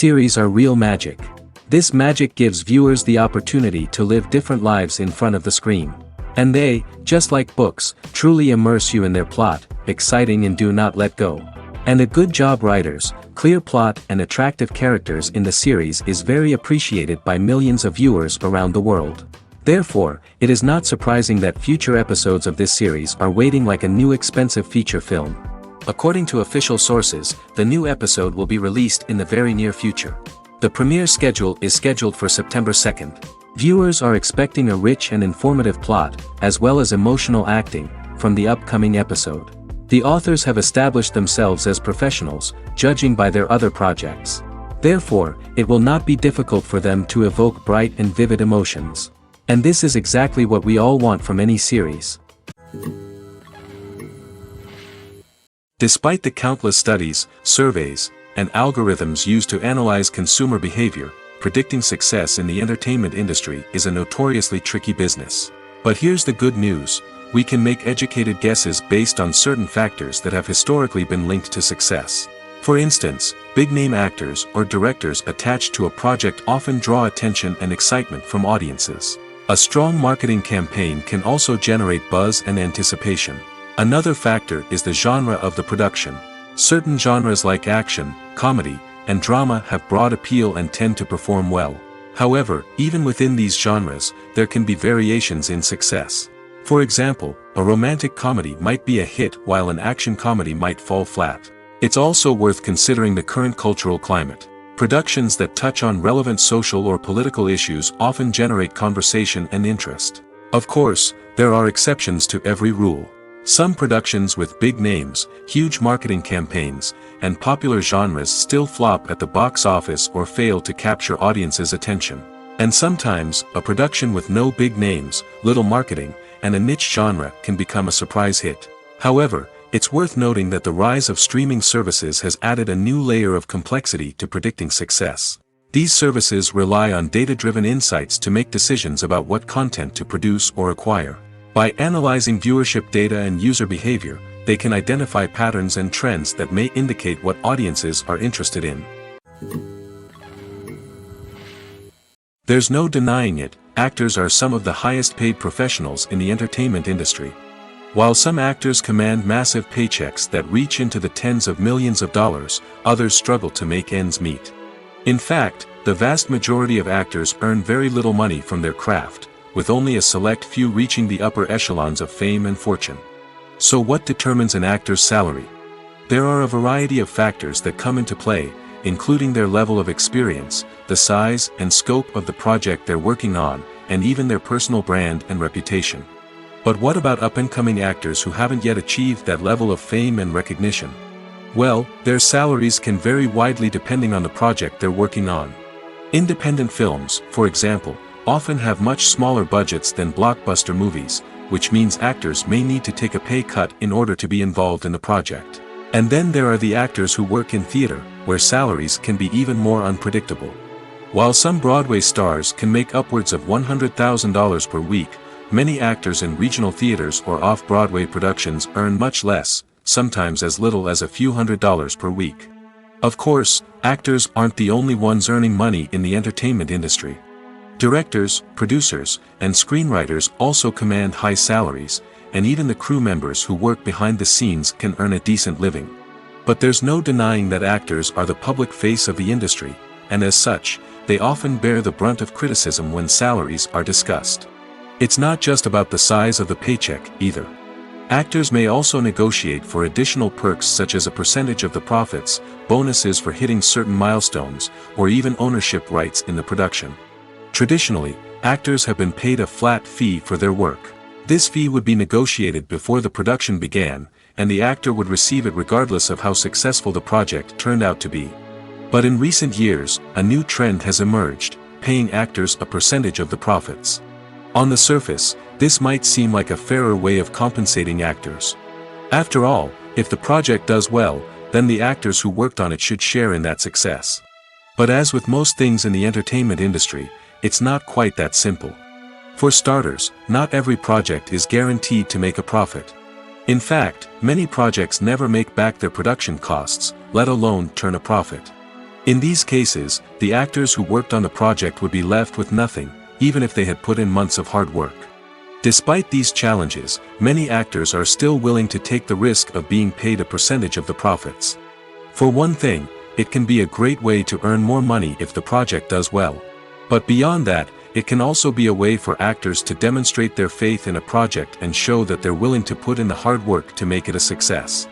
Series are real magic. This magic gives viewers the opportunity to live different lives in front of the screen. And they, just like books, truly immerse you in their plot, exciting and do not let go. And a good job writers, clear plot and attractive characters in the series is very appreciated by millions of viewers around the world. Therefore, it is not surprising that future episodes of this series are waiting like a new expensive feature film. According to official sources, the new episode will be released in the very near future. The premiere schedule is scheduled for September 2nd. Viewers are expecting a rich and informative plot, as well as emotional acting, from the upcoming episode. The authors have established themselves as professionals, judging by their other projects. Therefore, it will not be difficult for them to evoke bright and vivid emotions. And this is exactly what we all want from any series. Despite the countless studies, surveys, and algorithms used to analyze consumer behavior, predicting success in the entertainment industry is a notoriously tricky business. But here's the good news: we can make educated guesses based on certain factors that have historically been linked to success. For instance, big-name actors or directors attached to a project often draw attention and excitement from audiences. A strong marketing campaign can also generate buzz and anticipation. Another factor is the genre of the production. Certain genres like action, comedy, and drama have broad appeal and tend to perform well. However, even within these genres, there can be variations in success. For example, a romantic comedy might be a hit while an action comedy might fall flat. It's also worth considering the current cultural climate. Productions that touch on relevant social or political issues often generate conversation and interest. Of course, there are exceptions to every rule. Some productions with big names, huge marketing campaigns, and popular genres still flop at the box office or fail to capture audiences' attention. And sometimes, a production with no big names, little marketing, and a niche genre can become a surprise hit. However, it's worth noting that the rise of streaming services has added a new layer of complexity to predicting success. These services rely on data-driven insights to make decisions about what content to produce or acquire. By analyzing viewership data and user behavior, they can identify patterns and trends that may indicate what audiences are interested in. There's no denying it, actors are some of the highest-paid professionals in the entertainment industry. While some actors command massive paychecks that reach into the tens of millions of dollars, others struggle to make ends meet. In fact, the vast majority of actors earn very little money from their craft, with only a select few reaching the upper echelons of fame and fortune. So what determines an actor's salary? There are a variety of factors that come into play, including their level of experience, the size and scope of the project they're working on, and even their personal brand and reputation. But what about up-and-coming actors who haven't yet achieved that level of fame and recognition? Well, their salaries can vary widely depending on the project they're working on. Independent films, for example, often have much smaller budgets than blockbuster movies, which means actors may need to take a pay cut in order to be involved in the project. And then there are the actors who work in theater, where salaries can be even more unpredictable. While some Broadway stars can make upwards of $100,000 per week, many actors in regional theaters or off-Broadway productions earn much less, sometimes as little as a few $100s per week. Of course, actors aren't the only ones earning money in the entertainment industry. Directors, producers, and screenwriters also command high salaries, and even the crew members who work behind the scenes can earn a decent living. But there's no denying that actors are the public face of the industry, and as such, they often bear the brunt of criticism when salaries are discussed. It's not just about the size of the paycheck, either. Actors may also negotiate for additional perks such as a percentage of the profits, bonuses for hitting certain milestones, or even ownership rights in the production. Traditionally, actors have been paid a flat fee for their work. This fee would be negotiated before the production began, and the actor would receive it regardless of how successful the project turned out to be. But in recent years, a new trend has emerged, paying actors a percentage of the profits. On the surface, this might seem like a fairer way of compensating actors. After all, if the project does well, then the actors who worked on it should share in that success. But as with most things in the entertainment industry, it's not quite that simple. For starters, not every project is guaranteed to make a profit. In fact, many projects never make back their production costs, let alone turn a profit. In these cases, the actors who worked on the project would be left with nothing, even if they had put in months of hard work. Despite these challenges, many actors are still willing to take the risk of being paid a percentage of the profits. For one thing, it can be a great way to earn more money if the project does well. But beyond that, it can also be a way for actors to demonstrate their faith in a project and show that they're willing to put in the hard work to make it a success.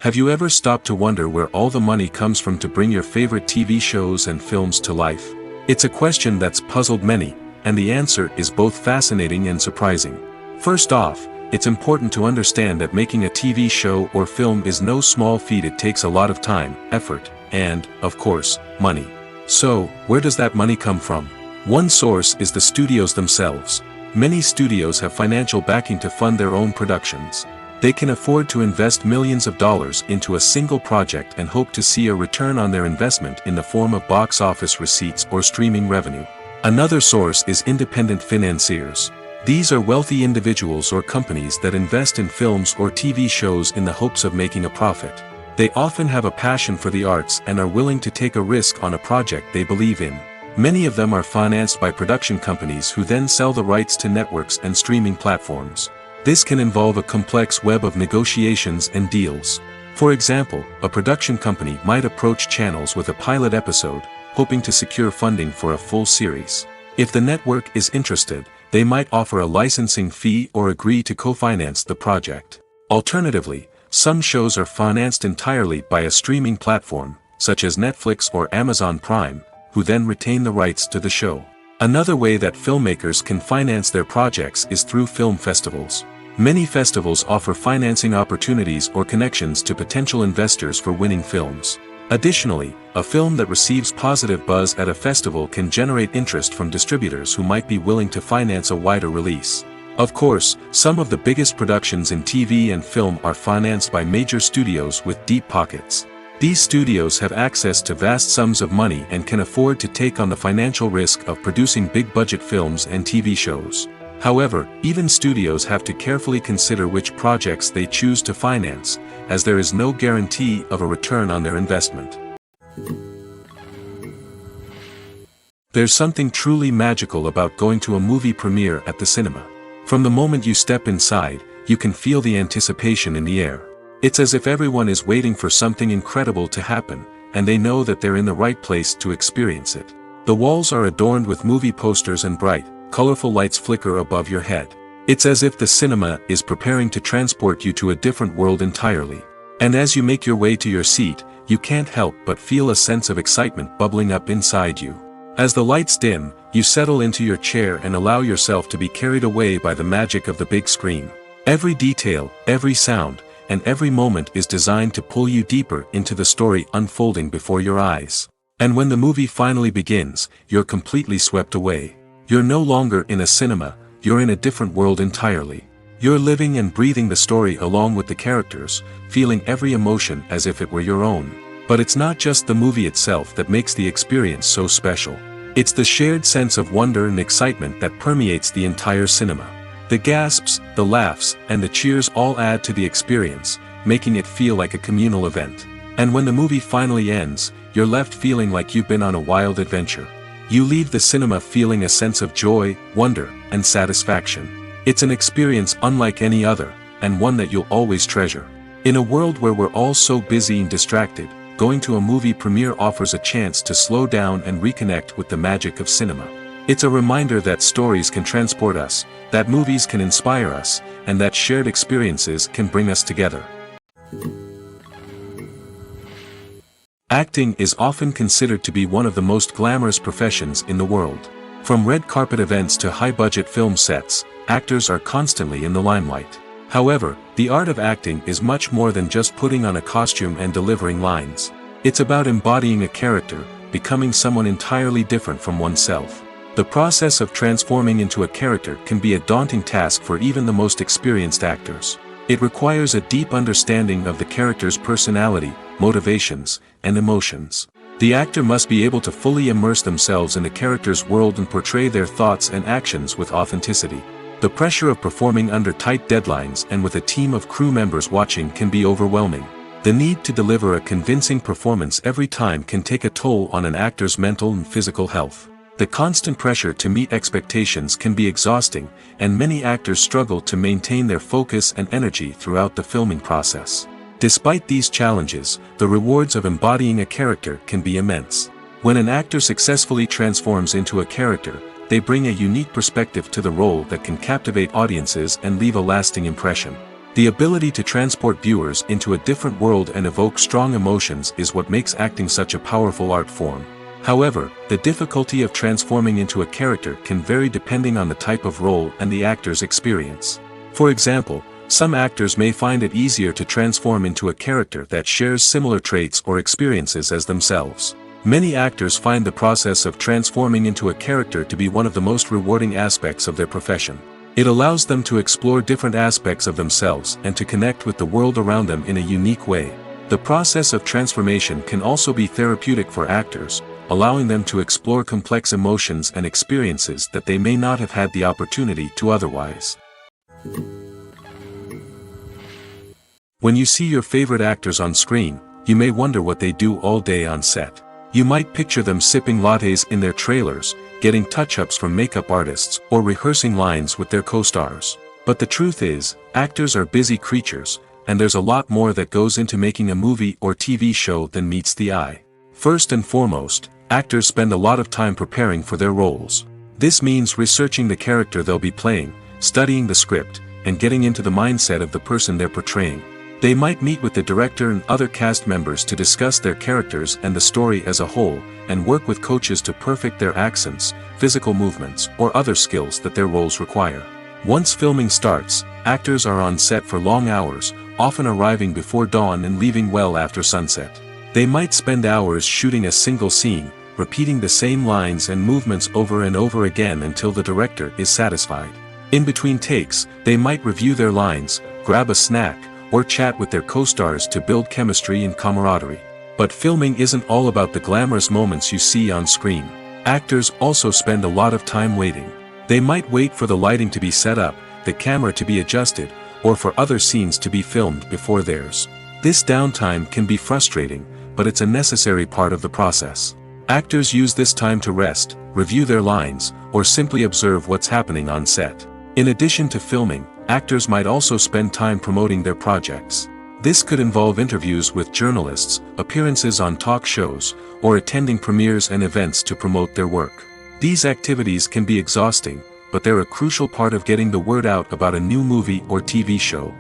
Have you ever stopped to wonder where all the money comes from to bring your favorite TV shows and films to life? It's a question that's puzzled many, and the answer is both fascinating and surprising. First off, it's important to understand that making a TV show or film is no small feat. It takes a lot of time, effort, and, of course, money. So, where does that money come from? One source is the studios themselves. Many studios have financial backing to fund their own productions. They can afford to invest millions of dollars into a single project and hope to see a return on their investment in the form of box office receipts or streaming revenue. Another source is independent financiers. These are wealthy individuals or companies that invest in films or TV shows in the hopes of making a profit. They often have a passion for the arts and are willing to take a risk on a project they believe in. Many of them are financed by production companies who then sell the rights to networks and streaming platforms. This can involve a complex web of negotiations and deals. For example, a production company might approach channels with a pilot episode, hoping to secure funding for a full series. If the network is interested, they might offer a licensing fee or agree to co-finance the project. Alternatively, some shows are financed entirely by a streaming platform, such as Netflix or Amazon Prime, who then retain the rights to the show. Another way that filmmakers can finance their projects is through film festivals. Many festivals offer financing opportunities or connections to potential investors for winning films. Additionally, a film that receives positive buzz at a festival can generate interest from distributors who might be willing to finance a wider release. Of course, some of the biggest productions in TV and film are financed by major studios with deep pockets. These studios have access to vast sums of money and can afford to take on the financial risk of producing big-budget films and TV shows. However, even studios have to carefully consider which projects they choose to finance, as there is no guarantee of a return on their investment. There's something truly magical about going to a movie premiere at the cinema. From the moment you step inside, you can feel the anticipation in the air. It's as if everyone is waiting for something incredible to happen, and they know that they're in the right place to experience it. The walls are adorned with movie posters and bright, colorful lights flicker above your head. It's as if the cinema is preparing to transport you to a different world entirely. And as you make your way to your seat, you can't help but feel a sense of excitement bubbling up inside you. As the lights dim, you settle into your chair and allow yourself to be carried away by the magic of the big screen. Every detail, every sound, and every moment is designed to pull you deeper into the story unfolding before your eyes. And when the movie finally begins, you're completely swept away. You're no longer in a cinema, you're in a different world entirely. You're living and breathing the story along with the characters, feeling every emotion as if it were your own. But it's not just the movie itself that makes the experience so special. It's the shared sense of wonder and excitement that permeates the entire cinema. The gasps, the laughs, and the cheers all add to the experience, making it feel like a communal event. And when the movie finally ends, you're left feeling like you've been on a wild adventure. You leave the cinema feeling a sense of joy, wonder, and satisfaction. It's an experience unlike any other, and one that you'll always treasure. In a world where we're all so busy and distracted, going to a movie premiere offers a chance to slow down and reconnect with the magic of cinema. It's a reminder that stories can transport us, that movies can inspire us, and that shared experiences can bring us together. Acting is often considered to be one of the most glamorous professions in the world. From red carpet events to high-budget film sets, actors are constantly in the limelight. However, the art of acting is much more than just putting on a costume and delivering lines. It's about embodying a character, becoming someone entirely different from oneself. The process of transforming into a character can be a daunting task for even the most experienced actors. It requires a deep understanding of the character's personality, motivations, and emotions. The actor must be able to fully immerse themselves in the character's world and portray their thoughts and actions with authenticity. The pressure of performing under tight deadlines and with a team of crew members watching can be overwhelming. The need to deliver a convincing performance every time can take a toll on an actor's mental and physical health. The constant pressure to meet expectations can be exhausting, and many actors struggle to maintain their focus and energy throughout the filming process. Despite these challenges, the rewards of embodying a character can be immense. When an actor successfully transforms into a character, they bring a unique perspective to the role that can captivate audiences and leave a lasting impression. The ability to transport viewers into a different world and evoke strong emotions is what makes acting such a powerful art form. However, the difficulty of transforming into a character can vary depending on the type of role and the actor's experience. For example, some actors may find it easier to transform into a character that shares similar traits or experiences as themselves. Many actors find the process of transforming into a character to be one of the most rewarding aspects of their profession. It allows them to explore different aspects of themselves and to connect with the world around them in a unique way. The process of transformation can also be therapeutic for actors, allowing them to explore complex emotions and experiences that they may not have had the opportunity to otherwise. When you see your favorite actors on screen, you may wonder what they do all day on set. You might picture them sipping lattes in their trailers, getting touch-ups from makeup artists, or rehearsing lines with their co-stars. But the truth is, actors are busy creatures, and there's a lot more that goes into making a movie or TV show than meets the eye. First and foremost, actors spend a lot of time preparing for their roles. This means researching the character they'll be playing, studying the script, and getting into the mindset of the person they're portraying. They might meet with the director and other cast members to discuss their characters and the story as a whole, and work with coaches to perfect their accents, physical movements, or other skills that their roles require. Once filming starts, actors are on set for long hours, often arriving before dawn and leaving well after sunset. They might spend hours shooting a single scene, repeating the same lines and movements over and over again until the director is satisfied. In between takes, they might review their lines, grab a snack, or chat with their co-stars to build chemistry and camaraderie. But filming isn't all about the glamorous moments you see on screen. Actors also spend a lot of time waiting. They might wait for the lighting to be set up, the camera to be adjusted, or for other scenes to be filmed before theirs. This downtime can be frustrating, but it's a necessary part of the process. Actors use this time to rest, review their lines, or simply observe what's happening on set. In addition to filming, actors might also spend time promoting their projects. This could involve interviews with journalists, appearances on talk shows, or attending premieres and events to promote their work. These activities can be exhausting, but they're a crucial part of getting the word out about a new movie or TV show.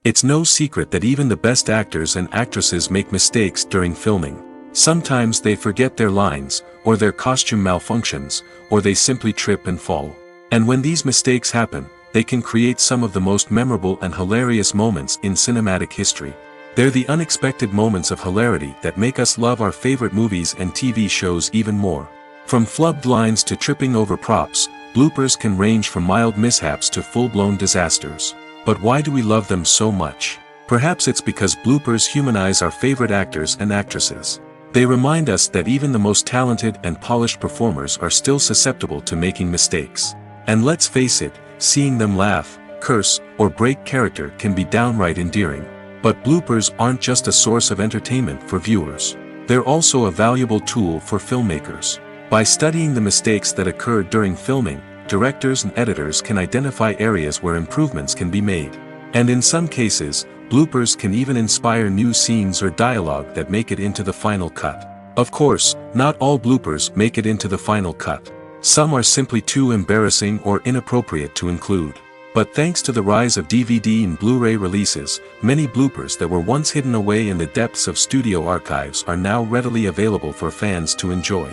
It's no secret that even the best actors and actresses make mistakes during filming. Sometimes they forget their lines, or their costume malfunctions, or they simply trip and fall. And when these mistakes happen, they can create some of the most memorable and hilarious moments in cinematic history. They're the unexpected moments of hilarity that make us love our favorite movies and TV shows even more. From flubbed lines to tripping over props, bloopers can range from mild mishaps to full-blown disasters. But why do we love them so much? Perhaps it's because bloopers humanize our favorite actors and actresses. They remind us that even the most talented and polished performers are still susceptible to making mistakes. And let's face it, seeing them laugh, curse, or break character can be downright endearing. But bloopers aren't just a source of entertainment for viewers. They're also a valuable tool for filmmakers. By studying the mistakes that occurred during filming, directors and editors can identify areas where improvements can be made. And in some cases, bloopers can even inspire new scenes or dialogue that make it into the final cut. Of course, not all bloopers make it into the final cut. Some are simply too embarrassing or inappropriate to include. But thanks to the rise of DVD and Blu-ray releases, many bloopers that were once hidden away in the depths of studio archives are now readily available for fans to enjoy.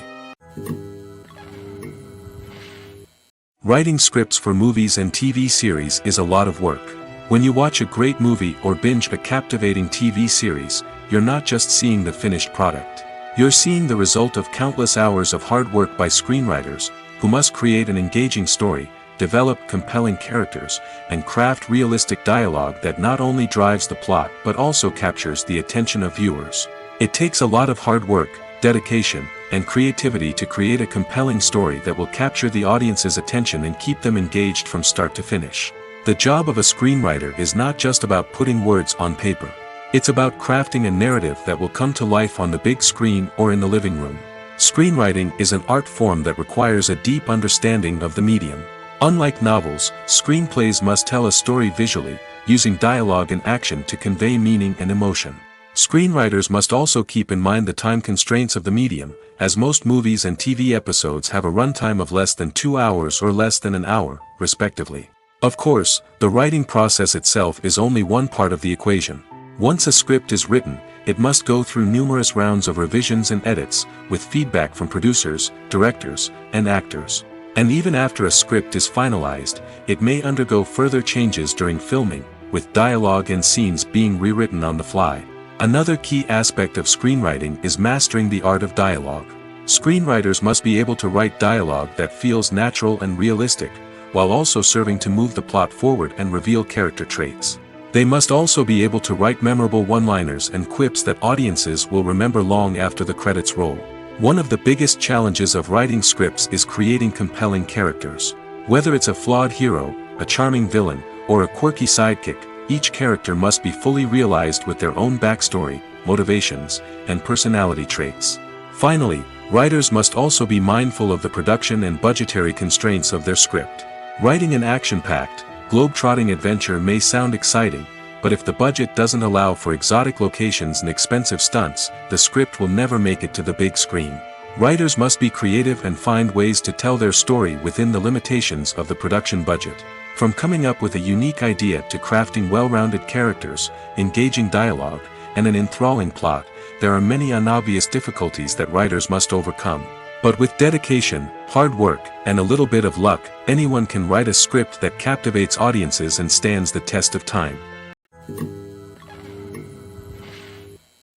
Writing scripts for movies and TV series is a lot of work. When you watch a great movie or binge a captivating TV series, you're not just seeing the finished product. You're seeing the result of countless hours of hard work by screenwriters, who must create an engaging story, develop compelling characters, and craft realistic dialogue that not only drives the plot but also captures the attention of viewers. It takes a lot of hard work, dedication, and creativity to create a compelling story that will capture the audience's attention and keep them engaged from start to finish. The job of a screenwriter is not just about putting words on paper. It's about crafting a narrative that will come to life on the big screen or in the living room. Screenwriting is an art form that requires a deep understanding of the medium. Unlike novels, screenplays must tell a story visually, using dialogue and action to convey meaning and emotion. Screenwriters must also keep in mind the time constraints of the medium, as most movies and TV episodes have a runtime of less than 2 hours or less than an hour, respectively. Of course, the writing process itself is only one part of the equation. Once a script is written, it must go through numerous rounds of revisions and edits, with feedback from producers, directors, and actors. And even after a script is finalized, it may undergo further changes during filming, with dialogue and scenes being rewritten on the fly. Another key aspect of screenwriting is mastering the art of dialogue. Screenwriters must be able to write dialogue that feels natural and realistic, while also serving to move the plot forward and reveal character traits. They must also be able to write memorable one-liners and quips that audiences will remember long after the credits roll. One of the biggest challenges of writing scripts is creating compelling characters. Whether it's a flawed hero, a charming villain, or a quirky sidekick, each character must be fully realized with their own backstory, motivations, and personality traits. Finally, writers must also be mindful of the production and budgetary constraints of their script. Writing an action-packed, globe-trotting adventure may sound exciting, but if the budget doesn't allow for exotic locations and expensive stunts, the script will never make it to the big screen. Writers must be creative and find ways to tell their story within the limitations of the production budget. From coming up with a unique idea to crafting well-rounded characters, engaging dialogue, and an enthralling plot, there are many unobvious difficulties that writers must overcome. But with dedication, hard work, and a little bit of luck, anyone can write a script that captivates audiences and stands the test of time.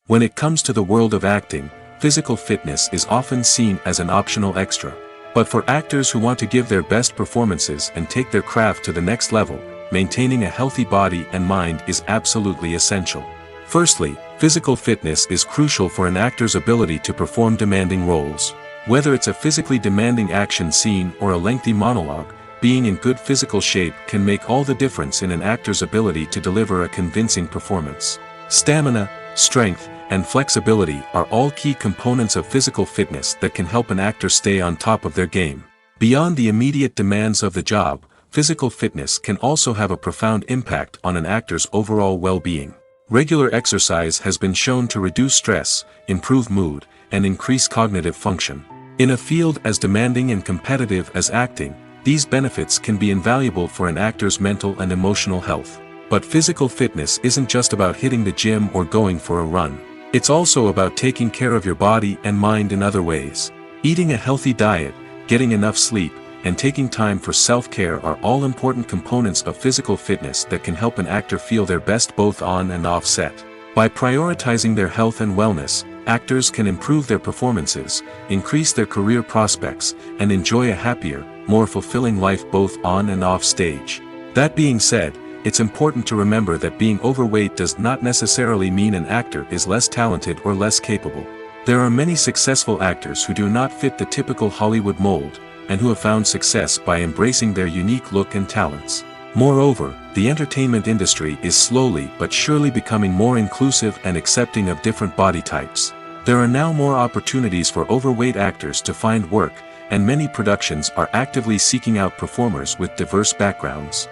When it comes to the world of acting, physical fitness is often seen as an optional extra. But for actors who want to give their best performances and take their craft to the next level, maintaining a healthy body and mind is absolutely essential. Firstly, physical fitness is crucial for an actor's ability to perform demanding roles. Whether it's a physically demanding action scene or a lengthy monologue, being in good physical shape can make all the difference in an actor's ability to deliver a convincing performance. Stamina, strength, and flexibility are all key components of physical fitness that can help an actor stay on top of their game. Beyond the immediate demands of the job, physical fitness can also have a profound impact on an actor's overall well-being. Regular exercise has been shown to reduce stress, improve mood, and increase cognitive function. In a field as demanding and competitive as acting, these benefits can be invaluable for an actor's mental and emotional health. But physical fitness isn't just about hitting the gym or going for a run. It's also about taking care of your body and mind in other ways. Eating a healthy diet, getting enough sleep, and taking time for self-care are all important components of physical fitness that can help an actor feel their best both on and off set. By prioritizing their health and wellness, actors can improve their performances, increase their career prospects, and enjoy a happier, more fulfilling life both on and off stage. That being said, it's important to remember that being overweight does not necessarily mean an actor is less talented or less capable. There are many successful actors who do not fit the typical Hollywood mold, and who have found success by embracing their unique look and talents. Moreover, the entertainment industry is slowly but surely becoming more inclusive and accepting of different body types. There are now more opportunities for overweight actors to find work, and many productions are actively seeking out performers with diverse backgrounds.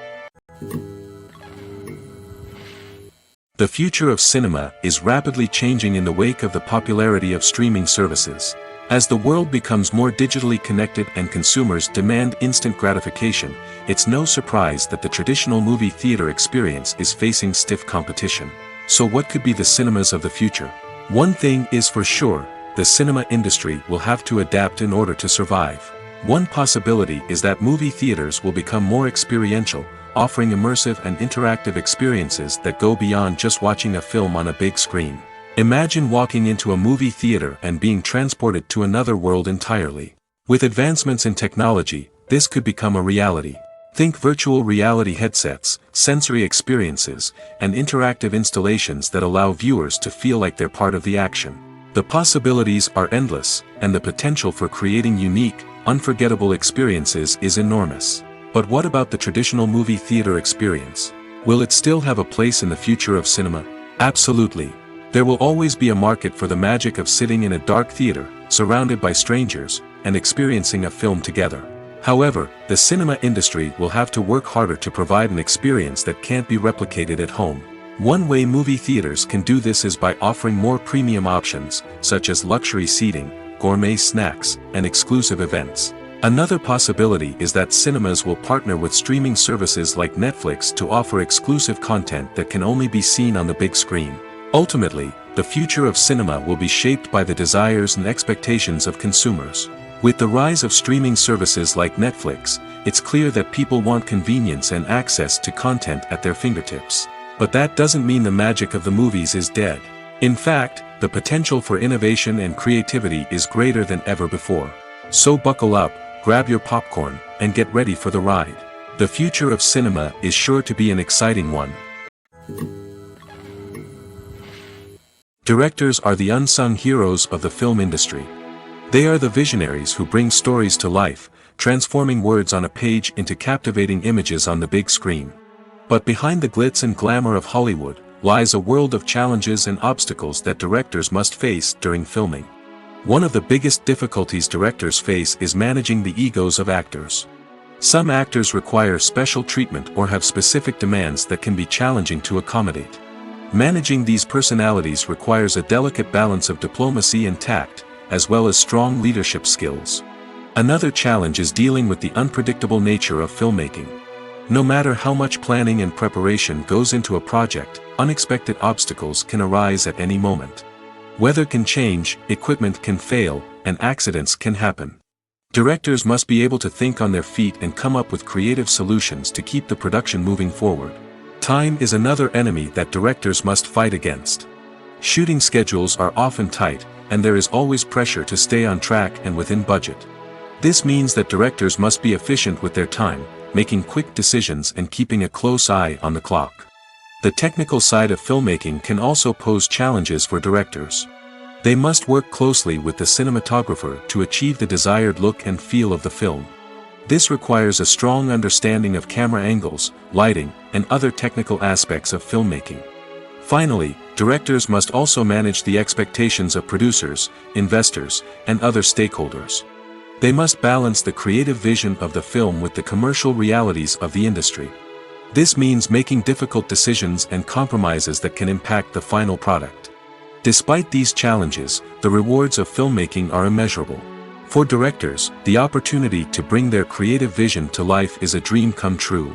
The future of cinema is rapidly changing in the wake of the popularity of streaming services. As the world becomes more digitally connected and consumers demand instant gratification, it's no surprise that the traditional movie theater experience is facing stiff competition. So what could be the cinemas of the future? One thing is for sure, the cinema industry will have to adapt in order to survive. One possibility is that movie theaters will become more experiential, offering immersive and interactive experiences that go beyond just watching a film on a big screen. Imagine walking into a movie theater and being transported to another world entirely. With advancements in technology, this could become a reality. Think virtual reality headsets, sensory experiences, and interactive installations that allow viewers to feel like they're part of the action. The possibilities are endless, and the potential for creating unique, unforgettable experiences is enormous. But what about the traditional movie theater experience? Will it still have a place in the future of cinema? Absolutely. There will always be a market for the magic of sitting in a dark theater, surrounded by strangers, and experiencing a film together. However, the cinema industry will have to work harder to provide an experience that can't be replicated at home. One way movie theaters can do this is by offering more premium options, such as luxury seating, gourmet snacks, and exclusive events. Another possibility is that cinemas will partner with streaming services like Netflix to offer exclusive content that can only be seen on the big screen. Ultimately, the future of cinema will be shaped by the desires and expectations of consumers. With the rise of streaming services like Netflix, it's clear that people want convenience and access to content at their fingertips. But that doesn't mean the magic of the movies is dead. In fact, the potential for innovation and creativity is greater than ever before. So buckle up, grab your popcorn, and get ready for the ride. The future of cinema is sure to be an exciting one. Directors are the unsung heroes of the film industry. They are the visionaries who bring stories to life, transforming words on a page into captivating images on the big screen. But behind the glitz and glamour of Hollywood, lies a world of challenges and obstacles that directors must face during filming. One of the biggest difficulties directors face is managing the egos of actors. Some actors require special treatment or have specific demands that can be challenging to accommodate. Managing these personalities requires a delicate balance of diplomacy and tact, as well as strong leadership skills. Another challenge is dealing with the unpredictable nature of filmmaking. No matter how much planning and preparation goes into a project, unexpected obstacles can arise at any moment. Weather can change, equipment can fail, and accidents can happen. Directors must be able to think on their feet and come up with creative solutions to keep the production moving forward. Time is another enemy that directors must fight against. Shooting schedules are often tight, and there is always pressure to stay on track and within budget. This means that directors must be efficient with their time, making quick decisions and keeping a close eye on the clock. The technical side of filmmaking can also pose challenges for directors. They must work closely with the cinematographer to achieve the desired look and feel of the film. This requires a strong understanding of camera angles, lighting, and other technical aspects of filmmaking. Finally, directors must also manage the expectations of producers, investors, and other stakeholders. They must balance the creative vision of the film with the commercial realities of the industry. This means making difficult decisions and compromises that can impact the final product. Despite these challenges, the rewards of filmmaking are immeasurable. For directors, the opportunity to bring their creative vision to life is a dream come true.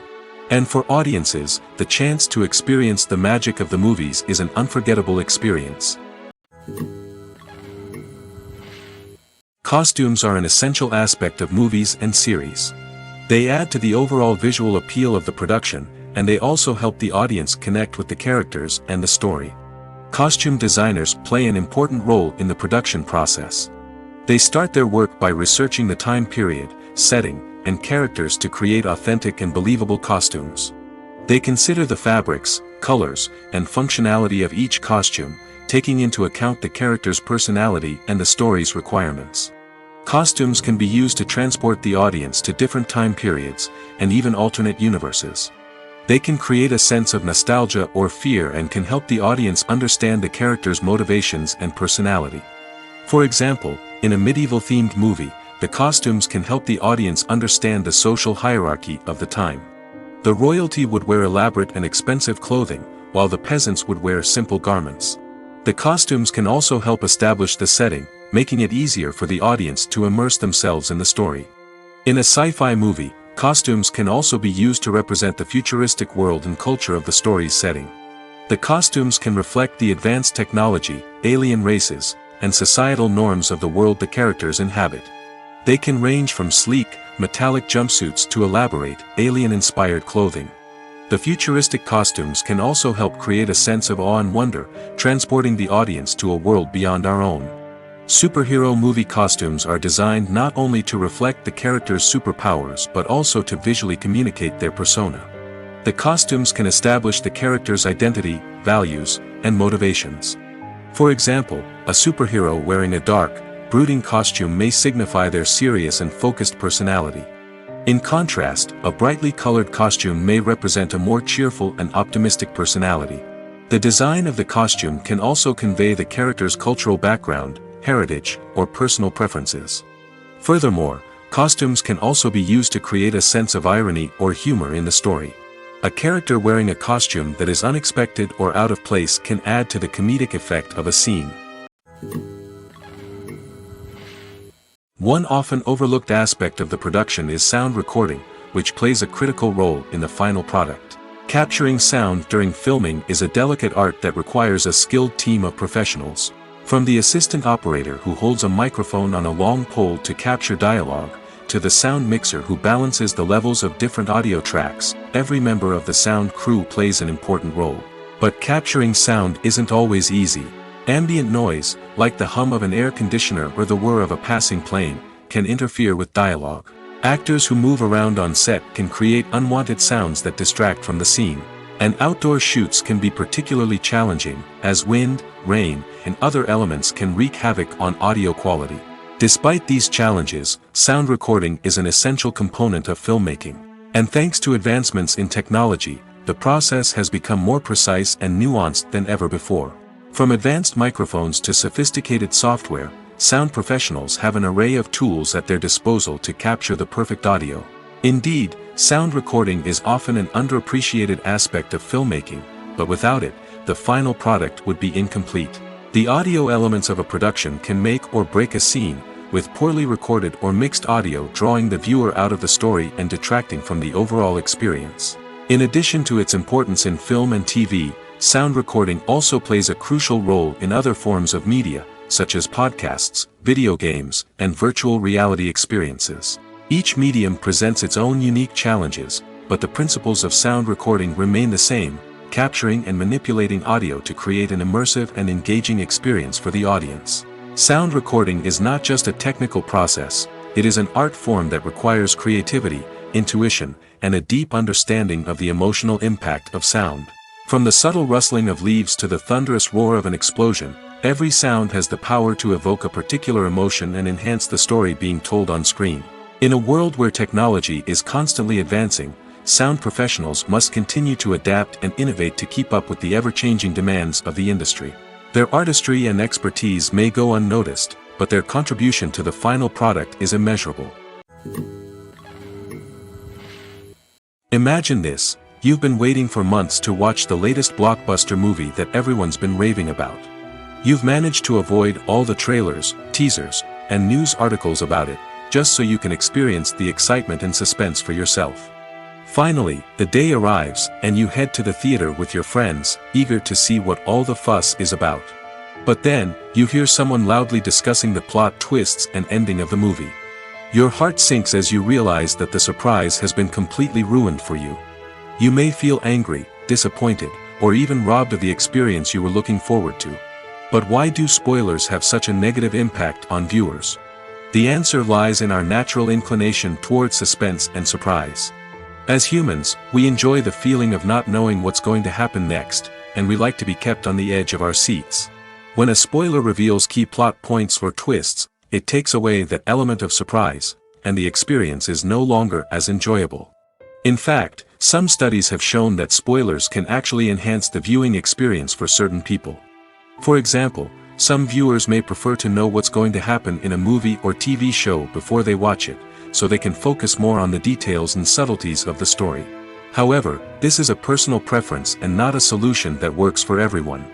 And for audiences, the chance to experience the magic of the movies is an unforgettable experience. Costumes are an essential aspect of movies and series. They add to the overall visual appeal of the production, and they also help the audience connect with the characters and the story. Costume designers play an important role in the production process. They start their work by researching the time period, setting, and characters to create authentic and believable costumes. They consider the fabrics, colors, and functionality of each costume, taking into account the character's personality and the story's requirements. Costumes can be used to transport the audience to different time periods, and even alternate universes. They can create a sense of nostalgia or fear and can help the audience understand the character's motivations and personality. For example, in a medieval-themed movie, the costumes can help the audience understand the social hierarchy of the time. The royalty would wear elaborate and expensive clothing, while the peasants would wear simple garments. The costumes can also help establish the setting, making it easier for the audience to immerse themselves in the story. In a sci-fi movie, costumes can also be used to represent the futuristic world and culture of the story's setting. The costumes can reflect the advanced technology, alien races, and societal norms of the world the characters inhabit. They can range from sleek, metallic jumpsuits to elaborate, alien-inspired clothing. The futuristic costumes can also help create a sense of awe and wonder, transporting the audience to a world beyond our own. Superhero movie costumes are designed not only to reflect the character's superpowers but also to visually communicate their persona. The costumes can establish the character's identity, values, and motivations. For example, a superhero wearing a dark, brooding costume may signify their serious and focused personality. In contrast, a brightly colored costume may represent a more cheerful and optimistic personality. The design of the costume can also convey the character's cultural background, heritage, or personal preferences. Furthermore, costumes can also be used to create a sense of irony or humor in the story. A character wearing a costume that is unexpected or out of place can add to the comedic effect of a scene. One often overlooked aspect of the production is sound recording, which plays a critical role in the final product. Capturing sound during filming is a delicate art that requires a skilled team of professionals. From the assistant operator who holds a microphone on a long pole to capture dialogue, to the sound mixer who balances the levels of different audio tracks, every member of the sound crew plays an important role. But capturing sound isn't always easy. Ambient noise, like the hum of an air conditioner or the whir of a passing plane, can interfere with dialogue. Actors who move around on set can create unwanted sounds that distract from the scene. And outdoor shoots can be particularly challenging, as wind, rain, and other elements can wreak havoc on audio quality. Despite these challenges, sound recording is an essential component of filmmaking. And thanks to advancements in technology, the process has become more precise and nuanced than ever before. From advanced microphones to sophisticated software, sound professionals have an array of tools at their disposal to capture the perfect audio. Indeed, sound recording is often an underappreciated aspect of filmmaking, but without it, the final product would be incomplete. The audio elements of a production can make or break a scene, with poorly recorded or mixed audio drawing the viewer out of the story and detracting from the overall experience. In addition to its importance in film and TV, sound recording also plays a crucial role in other forms of media, such as podcasts, video games, and virtual reality experiences. Each medium presents its own unique challenges, but the principles of sound recording remain the same: capturing and manipulating audio to create an immersive and engaging experience for the audience. Sound recording is not just a technical process, it is an art form that requires creativity, intuition, and a deep understanding of the emotional impact of sound. From the subtle rustling of leaves to the thunderous roar of an explosion, every sound has the power to evoke a particular emotion and enhance the story being told on screen. In a world where technology is constantly advancing, sound professionals must continue to adapt and innovate to keep up with the ever-changing demands of the industry. Their artistry and expertise may go unnoticed, but their contribution to the final product is immeasurable. Imagine this: you've been waiting for months to watch the latest blockbuster movie that everyone's been raving about. You've managed to avoid all the trailers, teasers, and news articles about it, just so you can experience the excitement and suspense for yourself. Finally, the day arrives, and you head to the theater with your friends, eager to see what all the fuss is about. But then, you hear someone loudly discussing the plot twists and ending of the movie. Your heart sinks as you realize that the surprise has been completely ruined for you. You may feel angry, disappointed, or even robbed of the experience you were looking forward to. But why do spoilers have such a negative impact on viewers? The answer lies in our natural inclination towards suspense and surprise. As humans, we enjoy the feeling of not knowing what's going to happen next, and we like to be kept on the edge of our seats. When a spoiler reveals key plot points or twists, it takes away that element of surprise, and the experience is no longer as enjoyable. In fact, some studies have shown that spoilers can actually enhance the viewing experience for certain people. For example, some viewers may prefer to know what's going to happen in a movie or TV show before they watch it, so they can focus more on the details and subtleties of the story. However, this is a personal preference and not a solution that works for everyone.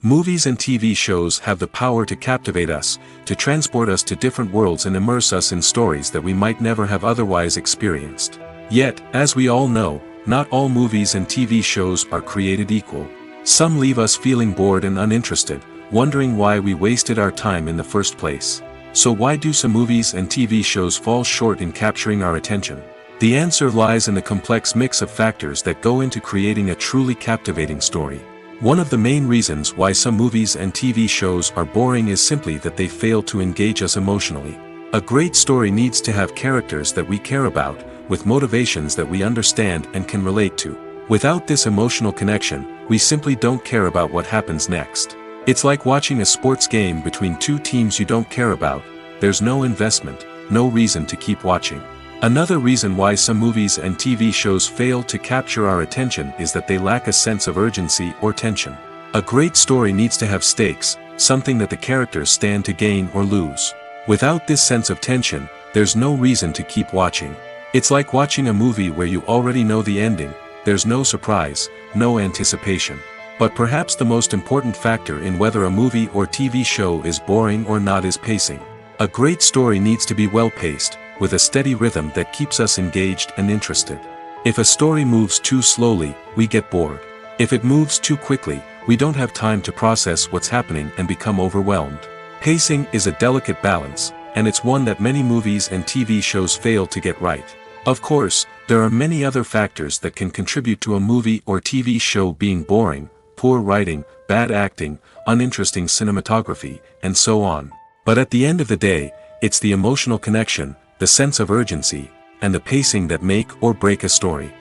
Movies and TV shows have the power to captivate us, to transport us to different worlds and immerse us in stories that we might never have otherwise experienced. Yet, as we all know, not all movies and TV shows are created equal. Some leave us feeling bored and uninterested, wondering why we wasted our time in the first place. So why do some movies and TV shows fall short in capturing our attention? The answer lies in the complex mix of factors that go into creating a truly captivating story. One of the main reasons why some movies and TV shows are boring is simply that they fail to engage us emotionally. A great story needs to have characters that we care about, with motivations that we understand and can relate to. Without this emotional connection, we simply don't care about what happens next. It's like watching a sports game between two teams you don't care about, there's no investment, no reason to keep watching. Another reason why some movies and TV shows fail to capture our attention is that they lack a sense of urgency or tension. A great story needs to have stakes, something that the characters stand to gain or lose. Without this sense of tension, there's no reason to keep watching. It's like watching a movie where you already know the ending, there's no surprise, no anticipation. But perhaps the most important factor in whether a movie or TV show is boring or not is pacing. A great story needs to be well-paced, with a steady rhythm that keeps us engaged and interested. If a story moves too slowly, we get bored. If it moves too quickly, we don't have time to process what's happening and become overwhelmed. Pacing is a delicate balance, and it's one that many movies and TV shows fail to get right. Of course, there are many other factors that can contribute to a movie or TV show being boring: poor writing, bad acting, uninteresting cinematography, and so on. But at the end of the day, it's the emotional connection, the sense of urgency, and the pacing that make or break a story.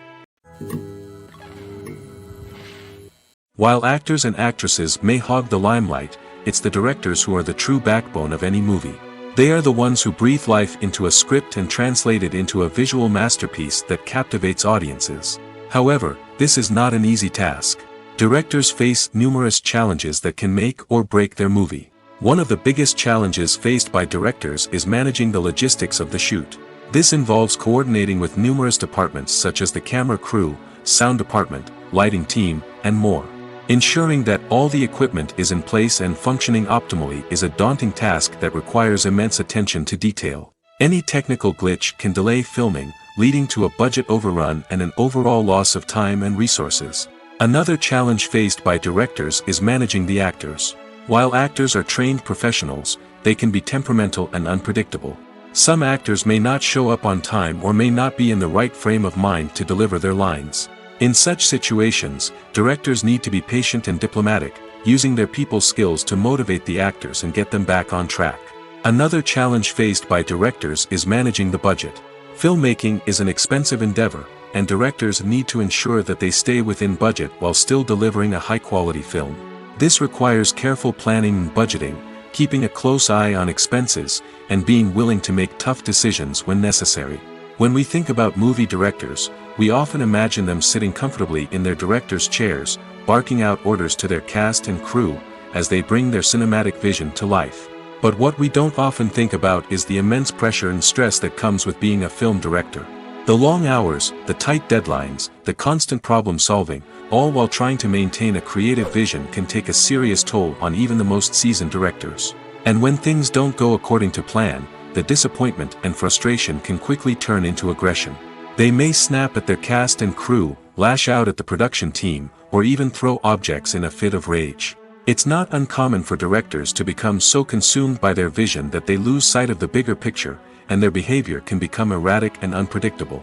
While actors and actresses may hog the limelight, it's the directors who are the true backbone of any movie. They are the ones who breathe life into a script and translate it into a visual masterpiece that captivates audiences. However, this is not an easy task. Directors face numerous challenges that can make or break their movie. One of the biggest challenges faced by directors is managing the logistics of the shoot. This involves coordinating with numerous departments such as the camera crew, sound department, lighting team, and more. Ensuring that all the equipment is in place and functioning optimally is a daunting task that requires immense attention to detail. Any technical glitch can delay filming, leading to a budget overrun and an overall loss of time and resources. Another challenge faced by directors is managing the actors. While actors are trained professionals, they can be temperamental and unpredictable. Some actors may not show up on time or may not be in the right frame of mind to deliver their lines. In such situations, directors need to be patient and diplomatic, using their people skills to motivate the actors and get them back on track. Another challenge faced by directors is managing the budget. Filmmaking is an expensive endeavor, and directors need to ensure that they stay within budget while still delivering a high-quality film. This requires careful planning and budgeting, keeping a close eye on expenses, and being willing to make tough decisions when necessary. When we think about movie directors, we often imagine them sitting comfortably in their director's chairs, barking out orders to their cast and crew, as they bring their cinematic vision to life. But what we don't often think about is the immense pressure and stress that comes with being a film director. The long hours, the tight deadlines, the constant problem solving, all while trying to maintain a creative vision can take a serious toll on even the most seasoned directors. And when things don't go according to plan, the disappointment and frustration can quickly turn into aggression. They may snap at their cast and crew, lash out at the production team, or even throw objects in a fit of rage. It's not uncommon for directors to become so consumed by their vision that they lose sight of the bigger picture, and their behavior can become erratic and unpredictable.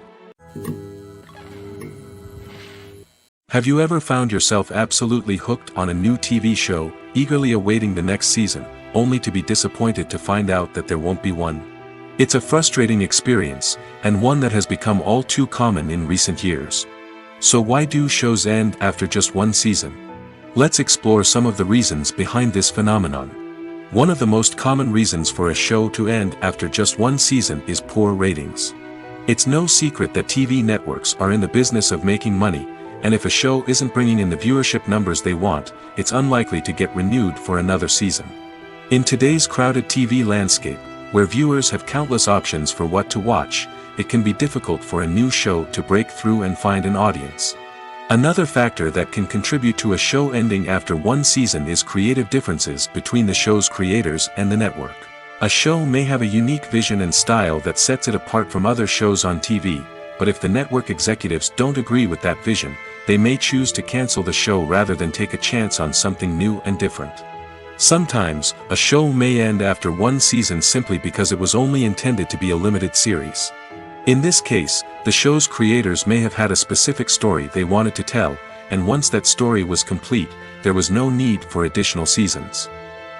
Have you ever found yourself absolutely hooked on a new TV show, eagerly awaiting the next season, only to be disappointed to find out that there won't be one? It's a frustrating experience, and one that has become all too common in recent years. So why do shows end after just one season? Let's explore some of the reasons behind this phenomenon. One of the most common reasons for a show to end after just one season is poor ratings. It's no secret that TV networks are in the business of making money, and if a show isn't bringing in the viewership numbers they want, it's unlikely to get renewed for another season. In today's crowded TV landscape, where viewers have countless options for what to watch, it can be difficult for a new show to break through and find an audience. Another factor that can contribute to a show ending after one season is creative differences between the show's creators and the network. A show may have a unique vision and style that sets it apart from other shows on TV, but if the network executives don't agree with that vision, they may choose to cancel the show rather than take a chance on something new and different. Sometimes, a show may end after one season simply because it was only intended to be a limited series. In this case, the show's creators may have had a specific story they wanted to tell, and once that story was complete, there was no need for additional seasons.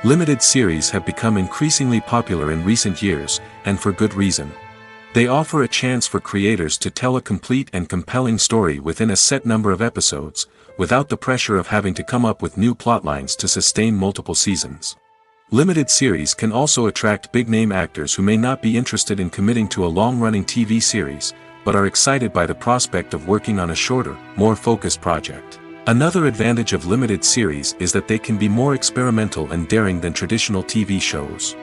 Limited series have become increasingly popular in recent years, and for good reason. They offer a chance for creators to tell a complete and compelling story within a set number of episodes, without the pressure of having to come up with new plotlines to sustain multiple seasons. Limited series can also attract big-name actors who may not be interested in committing to a long-running TV series, but are excited by the prospect of working on a shorter, more focused project. Another advantage of limited series is that they can be more experimental and daring than traditional TV shows.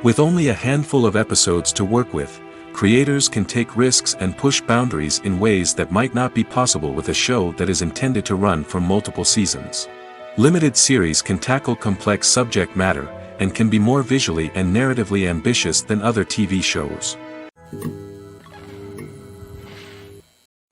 With only a handful of episodes to work with, creators can take risks and push boundaries in ways that might not be possible with a show that is intended to run for multiple seasons. Limited series can tackle complex subject matter, and can be more visually and narratively ambitious than other TV shows.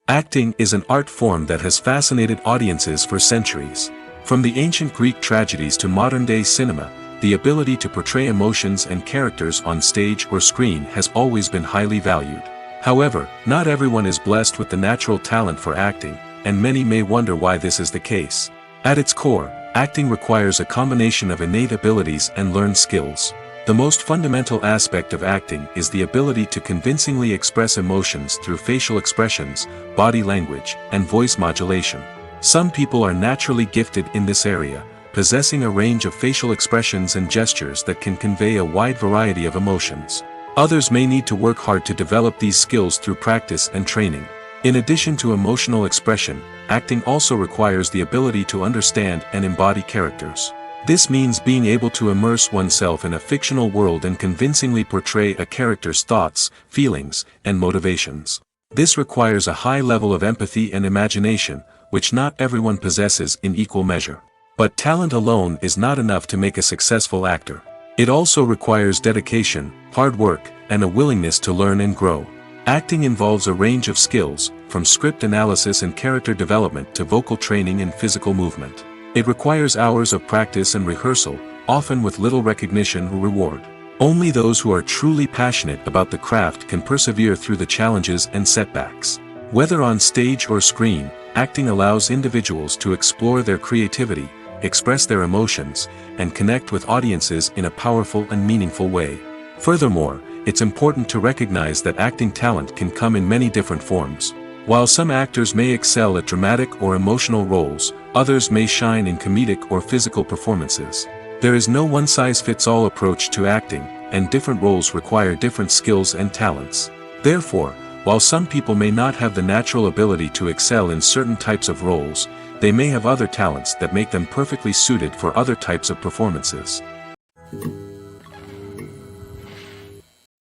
Acting is an art form that has fascinated audiences for centuries. From the ancient Greek tragedies to modern-day cinema, the ability to portray emotions and characters on stage or screen has always been highly valued. However, not everyone is blessed with the natural talent for acting, and many may wonder why this is the case. At its core, acting requires a combination of innate abilities and learned skills. The most fundamental aspect of acting is the ability to convincingly express emotions through facial expressions, body language, and voice modulation. Some people are naturally gifted in this area, possessing a range of facial expressions and gestures that can convey a wide variety of emotions. Others may need to work hard to develop these skills through practice and training. In addition to emotional expression, acting also requires the ability to understand and embody characters. This means being able to immerse oneself in a fictional world and convincingly portray a character's thoughts, feelings, and motivations. This requires a high level of empathy and imagination, which not everyone possesses in equal measure. But talent alone is not enough to make a successful actor. It also requires dedication, hard work, and a willingness to learn and grow. Acting involves a range of skills, from script analysis and character development to vocal training and physical movement. It requires hours of practice and rehearsal, often with little recognition or reward. Only those who are truly passionate about the craft can persevere through the challenges and setbacks. Whether on stage or screen, acting allows individuals to explore their creativity, express their emotions, and connect with audiences in a powerful and meaningful way. Furthermore, it's important to recognize that acting talent can come in many different forms. While some actors may excel at dramatic or emotional roles, others may shine in comedic or physical performances. There is no one-size-fits-all approach to acting, and different roles require different skills and talents. Therefore, while some people may not have the natural ability to excel in certain types of roles, they may have other talents that make them perfectly suited for other types of performances.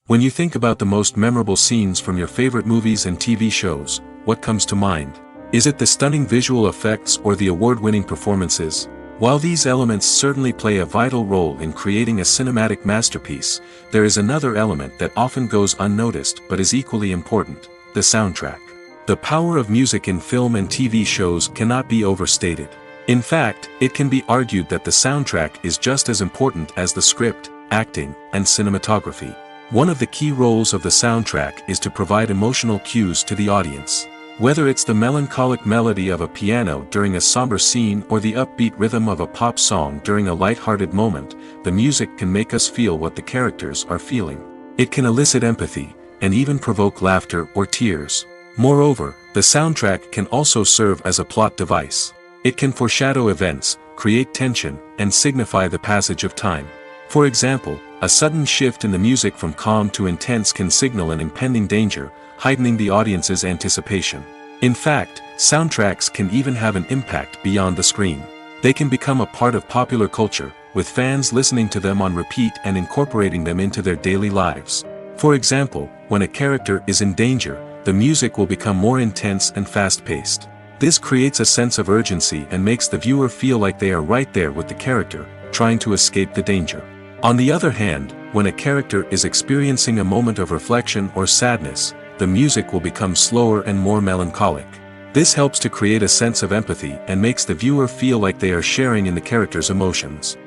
When you think about the most memorable scenes from your favorite movies and TV shows, what comes to mind? Is it the stunning visual effects or the award-winning performances? While these elements certainly play a vital role in creating a cinematic masterpiece, there is another element that often goes unnoticed but is equally important: the soundtrack. The power of music in film and TV shows cannot be overstated. In fact, it can be argued that the soundtrack is just as important as the script, acting, and cinematography. One of the key roles of the soundtrack is to provide emotional cues to the audience. Whether it's the melancholic melody of a piano during a somber scene or the upbeat rhythm of a pop song during a light-hearted moment, the music can make us feel what the characters are feeling. It can elicit empathy, and even provoke laughter or tears. Moreover, the soundtrack can also serve as a plot device. It can foreshadow events, create tension, and signify the passage of time. For example, a sudden shift in the music from calm to intense can signal an impending danger, heightening the audience's anticipation. In fact, soundtracks can even have an impact beyond the screen. They can become a part of popular culture, with fans listening to them on repeat and incorporating them into their daily lives. For example, when a character is in danger, the music will become more intense and fast-paced. This creates a sense of urgency and makes the viewer feel like they are right there with the character, trying to escape the danger. On the other hand, when a character is experiencing a moment of reflection or sadness, the music will become slower and more melancholic. This helps to create a sense of empathy and makes the viewer feel like they are sharing in the character's emotions.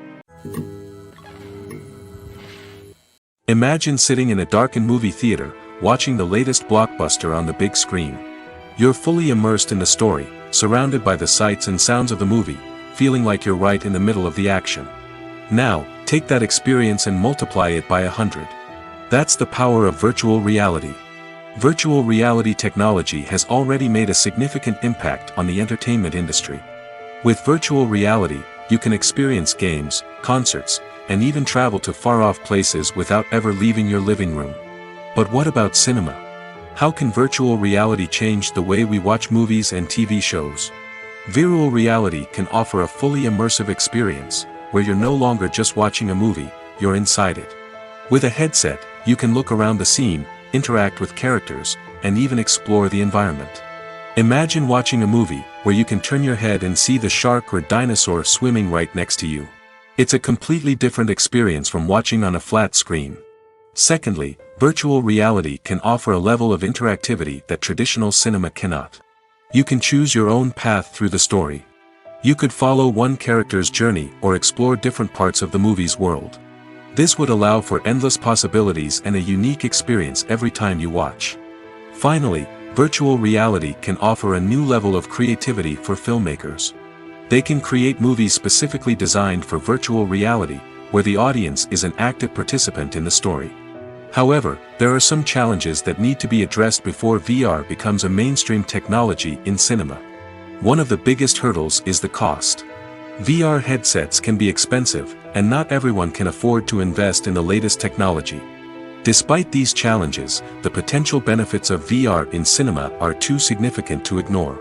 Imagine sitting in a darkened movie theater, watching the latest blockbuster on the big screen. You're fully immersed in the story, surrounded by the sights and sounds of the movie, feeling like you're right in the middle of the action. Now, take that experience and multiply it by 100. That's the power of virtual reality. Virtual reality technology has already made a significant impact on the entertainment industry. With virtual reality, you can experience games, concerts, and even travel to far-off places without ever leaving your living room. But what about cinema? How can virtual reality change the way we watch movies and TV shows? Virtual reality can offer a fully immersive experience, where you're no longer just watching a movie, you're inside it. With a headset, you can look around the scene, interact with characters, and even explore the environment. Imagine watching a movie, where you can turn your head and see the shark or dinosaur swimming right next to you. It's a completely different experience from watching on a flat screen. Secondly, virtual reality can offer a level of interactivity that traditional cinema cannot. You can choose your own path through the story. You could follow one character's journey or explore different parts of the movie's world. This would allow for endless possibilities and a unique experience every time you watch. Finally, virtual reality can offer a new level of creativity for filmmakers. They can create movies specifically designed for virtual reality, where the audience is an active participant in the story. However, there are some challenges that need to be addressed before VR becomes a mainstream technology in cinema. One of the biggest hurdles is the cost. VR headsets can be expensive, and not everyone can afford to invest in the latest technology. Despite these challenges, the potential benefits of VR in cinema are too significant to ignore.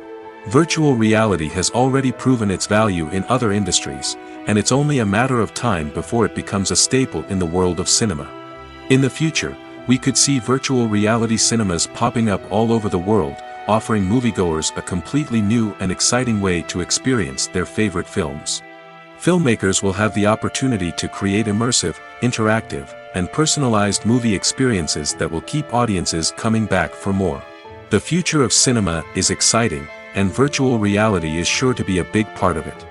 Virtual reality has already proven its value in other industries, and it's only a matter of time before it becomes a staple in the world of cinema. In the future, we could see virtual reality cinemas popping up all over the world, offering moviegoers a completely new and exciting way to experience their favorite films. Filmmakers will have the opportunity to create immersive, interactive, and personalized movie experiences that will keep audiences coming back for more. The future of cinema is exciting, and virtual reality is sure to be a big part of it.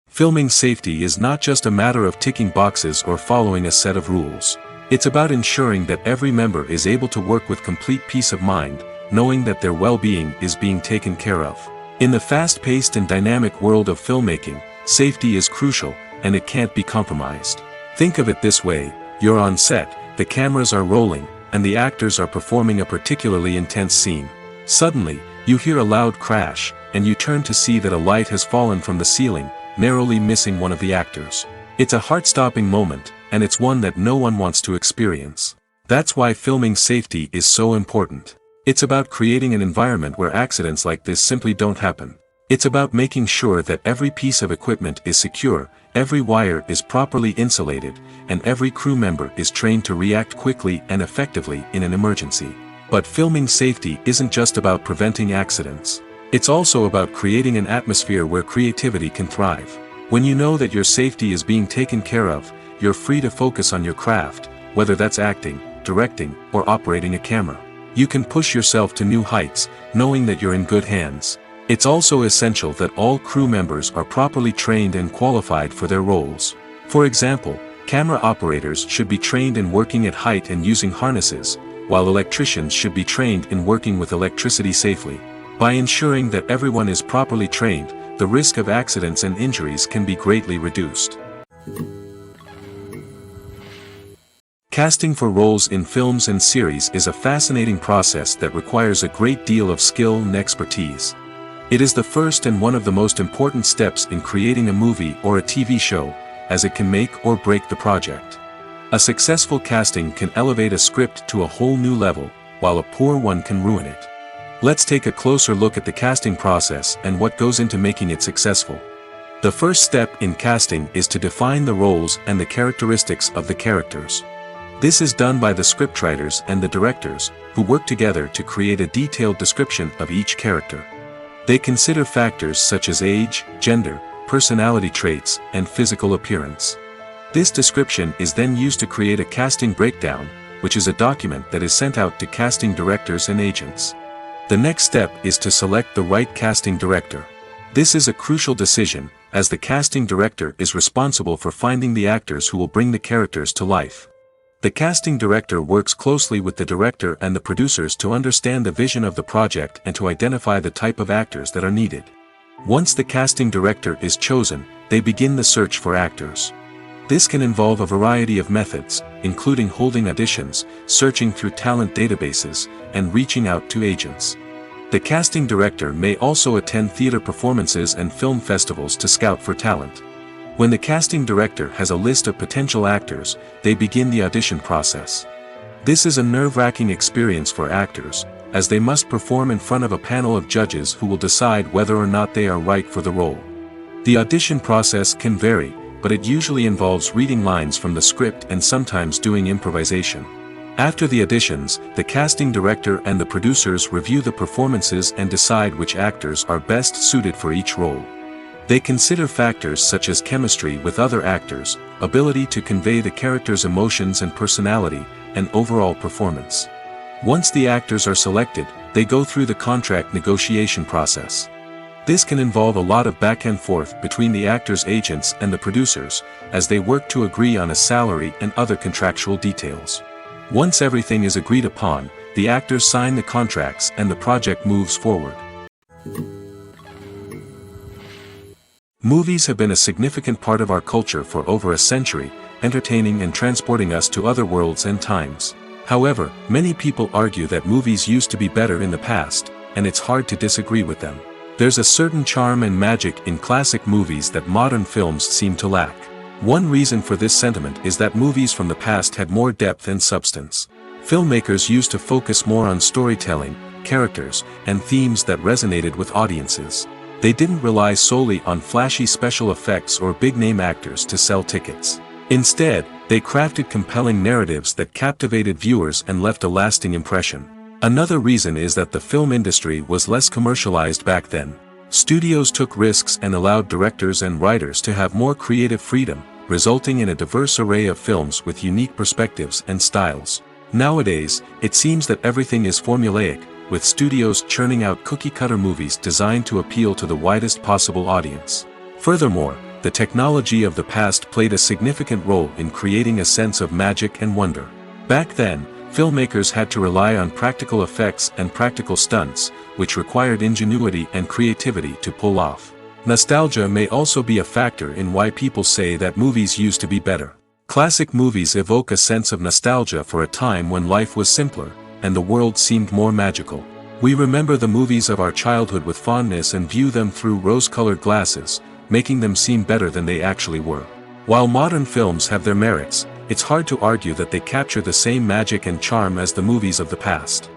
Filming safety is not just a matter of ticking boxes or following a set of rules. It's about ensuring that every member is able to work with complete peace of mind, knowing that their well-being is being taken care of. In the fast-paced and dynamic world of filmmaking, safety is crucial, and it can't be compromised. Think of it this way: you're on set, the cameras are rolling, and the actors are performing a particularly intense scene. Suddenly, you hear a loud crash, and you turn to see that a light has fallen from the ceiling, narrowly missing one of the actors. It's a heart-stopping moment, and it's one that no one wants to experience. That's why filming safety is so important. It's about creating an environment where accidents like this simply don't happen. It's about making sure that every piece of equipment is secure, every wire is properly insulated, and every crew member is trained to react quickly and effectively in an emergency. But filming safety isn't just about preventing accidents. It's also about creating an atmosphere where creativity can thrive. When you know that your safety is being taken care of, you're free to focus on your craft, whether that's acting, directing, or operating a camera. You can push yourself to new heights, knowing that you're in good hands. It's also essential that all crew members are properly trained and qualified for their roles. For example, camera operators should be trained in working at height and using harnesses, while electricians should be trained in working with electricity safely. By ensuring that everyone is properly trained, the risk of accidents and injuries can be greatly reduced. Casting for roles in films and series is a fascinating process that requires a great deal of skill and expertise. It is the first and one of the most important steps in creating a movie or a TV show, as it can make or break the project. A successful casting can elevate a script to a whole new level, while a poor one can ruin it. Let's take a closer look at the casting process and what goes into making it successful. The first step in casting is to define the roles and the characteristics of the characters. This is done by the scriptwriters and the directors, who work together to create a detailed description of each character. They consider factors such as age, gender, personality traits, and physical appearance. This description is then used to create a casting breakdown, which is a document that is sent out to casting directors and agents. The next step is to select the right casting director. This is a crucial decision, as the casting director is responsible for finding the actors who will bring the characters to life. The casting director works closely with the director and the producers to understand the vision of the project and to identify the type of actors that are needed. Once the casting director is chosen, they begin the search for actors. This can involve a variety of methods, including holding auditions, searching through talent databases, and reaching out to agents. The casting director may also attend theater performances and film festivals to scout for talent. When the casting director has a list of potential actors, they begin the audition process. This is a nerve-wracking experience for actors, as they must perform in front of a panel of judges who will decide whether or not they are right for the role. The audition process can vary, but it usually involves reading lines from the script and sometimes doing improvisation. After the auditions, the casting director and the producers review the performances and decide which actors are best suited for each role. They consider factors such as chemistry with other actors, ability to convey the character's emotions and personality, and overall performance. Once the actors are selected, they go through the contract negotiation process. This can involve a lot of back and forth between the actors' agents and the producers, as they work to agree on a salary and other contractual details. Once everything is agreed upon, the actors sign the contracts and the project moves forward. Movies have been a significant part of our culture for over a century, entertaining and transporting us to other worlds and times. However, many people argue that movies used to be better in the past, and it's hard to disagree with them. There's a certain charm and magic in classic movies that modern films seem to lack. One reason for this sentiment is that movies from the past had more depth and substance. Filmmakers used to focus more on storytelling, characters, and themes that resonated with audiences. They didn't rely solely on flashy special effects or big-name actors to sell tickets. Instead, they crafted compelling narratives that captivated viewers and left a lasting impression. Another reason is that the film industry was less commercialized back then. Studios took risks and allowed directors and writers to have more creative freedom, resulting in a diverse array of films with unique perspectives and styles. Nowadays, it seems that everything is formulaic, with studios churning out cookie-cutter movies designed to appeal to the widest possible audience. Furthermore, the technology of the past played a significant role in creating a sense of magic and wonder. Back then, filmmakers had to rely on practical effects and practical stunts, which required ingenuity and creativity to pull off. Nostalgia may also be a factor in why people say that movies used to be better. Classic movies evoke a sense of nostalgia for a time when life was simpler, and the world seemed more magical. We remember the movies of our childhood with fondness and view them through rose-colored glasses, making them seem better than they actually were. While modern films have their merits, it's hard to argue that they capture the same magic and charm as the movies of the past.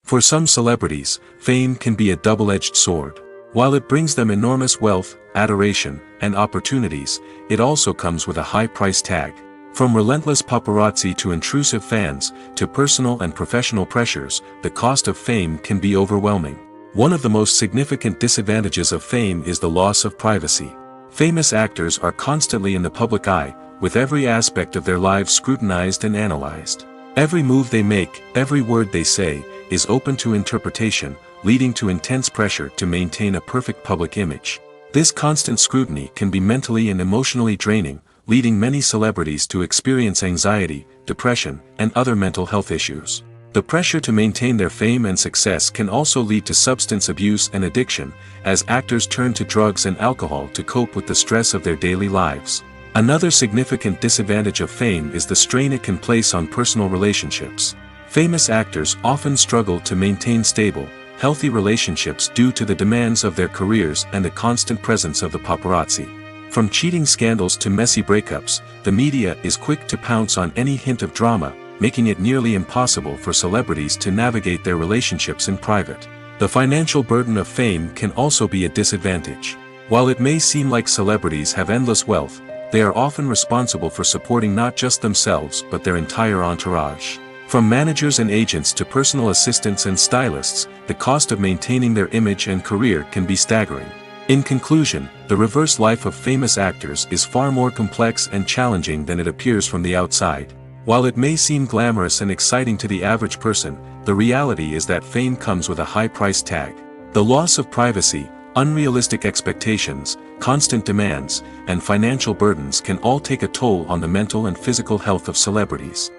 For some celebrities, fame can be a double-edged sword. While it brings them enormous wealth, adoration, and opportunities, it also comes with a high price tag. From relentless paparazzi to intrusive fans, to personal and professional pressures, the cost of fame can be overwhelming. One of the most significant disadvantages of fame is the loss of privacy. Famous actors are constantly in the public eye, with every aspect of their lives scrutinized and analyzed. Every move they make, every word they say, is open to interpretation, leading to intense pressure to maintain a perfect public image. This constant scrutiny can be mentally and emotionally draining, leading many celebrities to experience anxiety, depression, and other mental health issues. The pressure to maintain their fame and success can also lead to substance abuse and addiction, as actors turn to drugs and alcohol to cope with the stress of their daily lives. Another significant disadvantage of fame is the strain it can place on personal relationships. Famous actors often struggle to maintain stable, healthy relationships due to the demands of their careers and the constant presence of the paparazzi. From cheating scandals to messy breakups, the media is quick to pounce on any hint of drama, making it nearly impossible for celebrities to navigate their relationships in private. The financial burden of fame can also be a disadvantage. While it may seem like celebrities have endless wealth, they are often responsible for supporting not just themselves but their entire entourage. From managers and agents to personal assistants and stylists, the cost of maintaining their image and career can be staggering. In conclusion, the reverse life of famous actors is far more complex and challenging than it appears from the outside. While it may seem glamorous and exciting to the average person, the reality is that fame comes with a high price tag. The loss of privacy, unrealistic expectations, constant demands, and financial burdens can all take a toll on the mental and physical health of celebrities.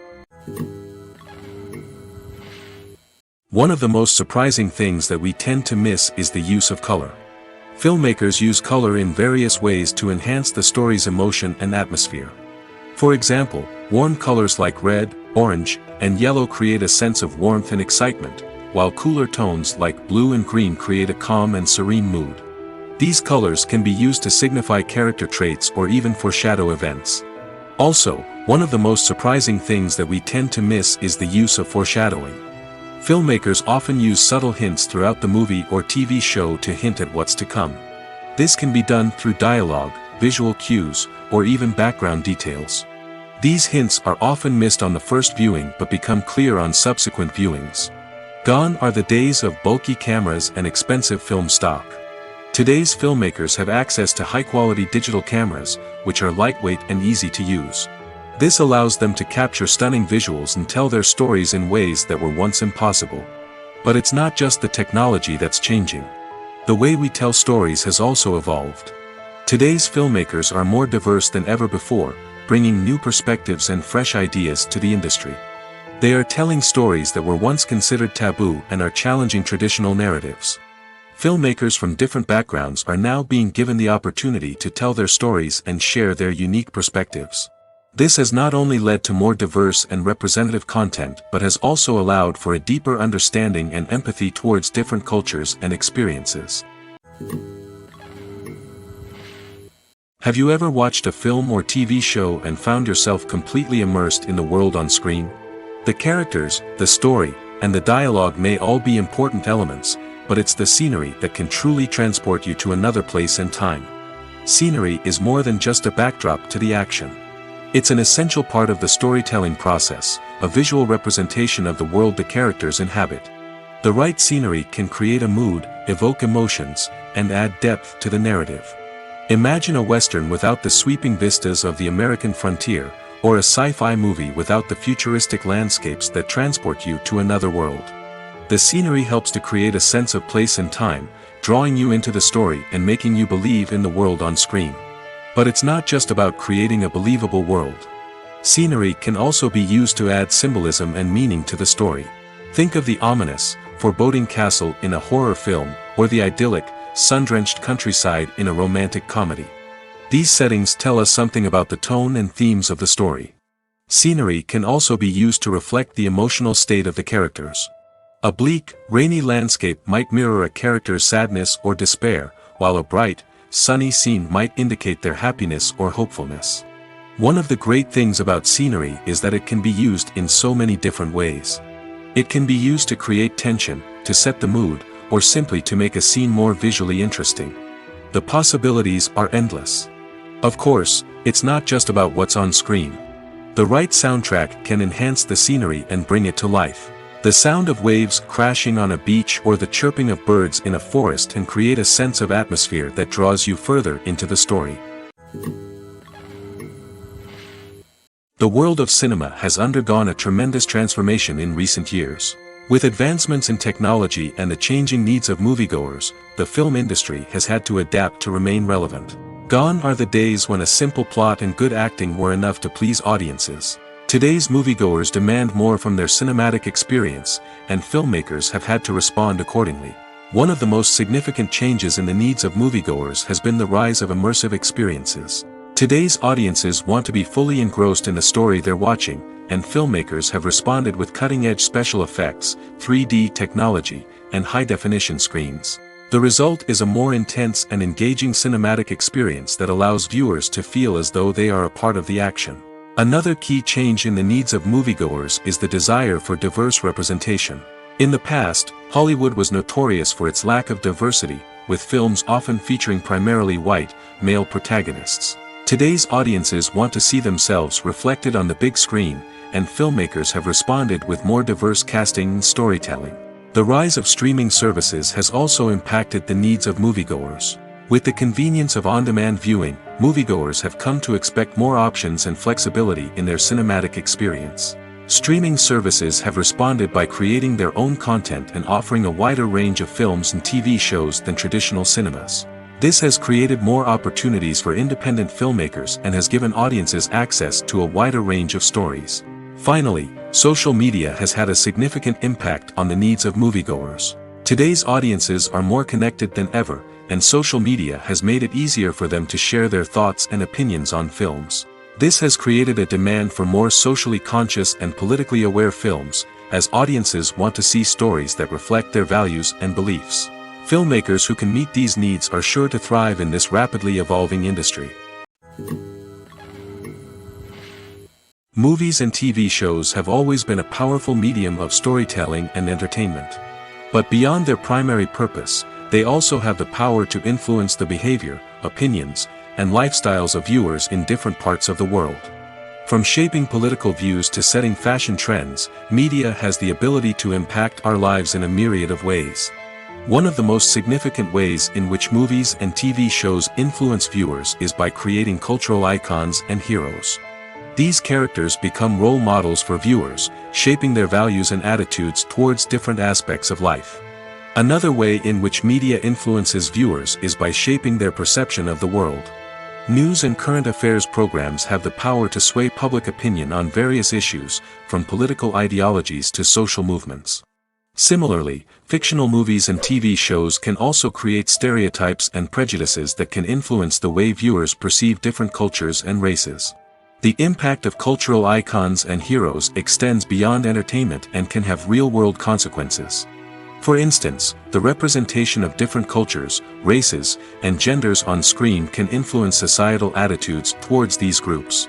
One of the most surprising things that we tend to miss is the use of color. Filmmakers use color in various ways to enhance the story's emotion and atmosphere. For example, warm colors like red, orange, and yellow create a sense of warmth and excitement, while cooler tones like blue and green create a calm and serene mood. These colors can be used to signify character traits or even foreshadow events. Also, one of the most surprising things that we tend to miss is the use of foreshadowing. Filmmakers often use subtle hints throughout the movie or TV show to hint at what's to come. This can be done through dialogue, visual cues, or even background details. These hints are often missed on the first viewing but become clear on subsequent viewings. Gone are the days of bulky cameras and expensive film stock. Today's filmmakers have access to high-quality digital cameras, which are lightweight and easy to use. This allows them to capture stunning visuals and tell their stories in ways that were once impossible. But it's not just the technology that's changing. The way we tell stories has also evolved. Today's filmmakers are more diverse than ever before, bringing new perspectives and fresh ideas to the industry. They are telling stories that were once considered taboo and are challenging traditional narratives. Filmmakers from different backgrounds are now being given the opportunity to tell their stories and share their unique perspectives. This has not only led to more diverse and representative content but has also allowed for a deeper understanding and empathy towards different cultures and experiences. Have you ever watched a film or TV show and found yourself completely immersed in the world on screen? The characters, the story, and the dialogue may all be important elements, but it's the scenery that can truly transport you to another place and time. Scenery is more than just a backdrop to the action. It's an essential part of the storytelling process, a visual representation of the world the characters inhabit. The right scenery can create a mood, evoke emotions, and add depth to the narrative. Imagine a Western without the sweeping vistas of the American frontier, or a sci-fi movie without the futuristic landscapes that transport you to another world. The scenery helps to create a sense of place and time, drawing you into the story and making you believe in the world on screen. But it's not just about creating a believable world. Scenery can also be used to add symbolism and meaning to the story. Think of the ominous, foreboding castle in a horror film, or the idyllic, sun-drenched countryside in a romantic comedy. These settings tell us something about the tone and themes of the story. Scenery can also be used to reflect the emotional state of the characters. A bleak, rainy landscape might mirror a character's sadness or despair, while a bright, sunny scene might indicate their happiness or hopefulness. One of the great things about scenery is that it can be used in so many different ways. It can be used to create tension, to set the mood, or simply to make a scene more visually interesting. The possibilities are endless. Of course, it's not just about what's on screen. The right soundtrack can enhance the scenery and bring it to life. The sound of waves crashing on a beach or the chirping of birds in a forest can create a sense of atmosphere that draws you further into the story. The world of cinema has undergone a tremendous transformation in recent years. With advancements in technology and the changing needs of moviegoers, the film industry has had to adapt to remain relevant. Gone are the days when a simple plot and good acting were enough to please audiences. Today's moviegoers demand more from their cinematic experience, and filmmakers have had to respond accordingly. One of the most significant changes in the needs of moviegoers has been the rise of immersive experiences. Today's audiences want to be fully engrossed in the story they're watching, and filmmakers have responded with cutting-edge special effects, 3D technology, and high-definition screens. The result is a more intense and engaging cinematic experience that allows viewers to feel as though they are a part of the action. Another key change in the needs of moviegoers is the desire for diverse representation. In the past, Hollywood was notorious for its lack of diversity, with films often featuring primarily white, male protagonists. Today's audiences want to see themselves reflected on the big screen, and filmmakers have responded with more diverse casting and storytelling. The rise of streaming services has also impacted the needs of moviegoers. With the convenience of on-demand viewing, moviegoers have come to expect more options and flexibility in their cinematic experience. Streaming services have responded by creating their own content and offering a wider range of films and TV shows than traditional cinemas. This has created more opportunities for independent filmmakers and has given audiences access to a wider range of stories. Finally, social media has had a significant impact on the needs of moviegoers. Today's audiences are more connected than ever, and social media has made it easier for them to share their thoughts and opinions on films. This has created a demand for more socially conscious and politically aware films, as audiences want to see stories that reflect their values and beliefs. Filmmakers who can meet these needs are sure to thrive in this rapidly evolving industry. Movies and TV shows have always been a powerful medium of storytelling and entertainment. But beyond their primary purpose, they also have the power to influence the behavior, opinions, and lifestyles of viewers in different parts of the world. From shaping political views to setting fashion trends, media has the ability to impact our lives in a myriad of ways. One of the most significant ways in which movies and TV shows influence viewers is by creating cultural icons and heroes. These characters become role models for viewers, shaping their values and attitudes towards different aspects of life. Another way in which media influences viewers is by shaping their perception of the world. News and current affairs programs have the power to sway public opinion on various issues, from political ideologies to social movements. Similarly, fictional movies and TV shows can also create stereotypes and prejudices that can influence the way viewers perceive different cultures and races. The impact of cultural icons and heroes extends beyond entertainment and can have real-world consequences. For instance, the representation of different cultures, races, and genders on screen can influence societal attitudes towards these groups.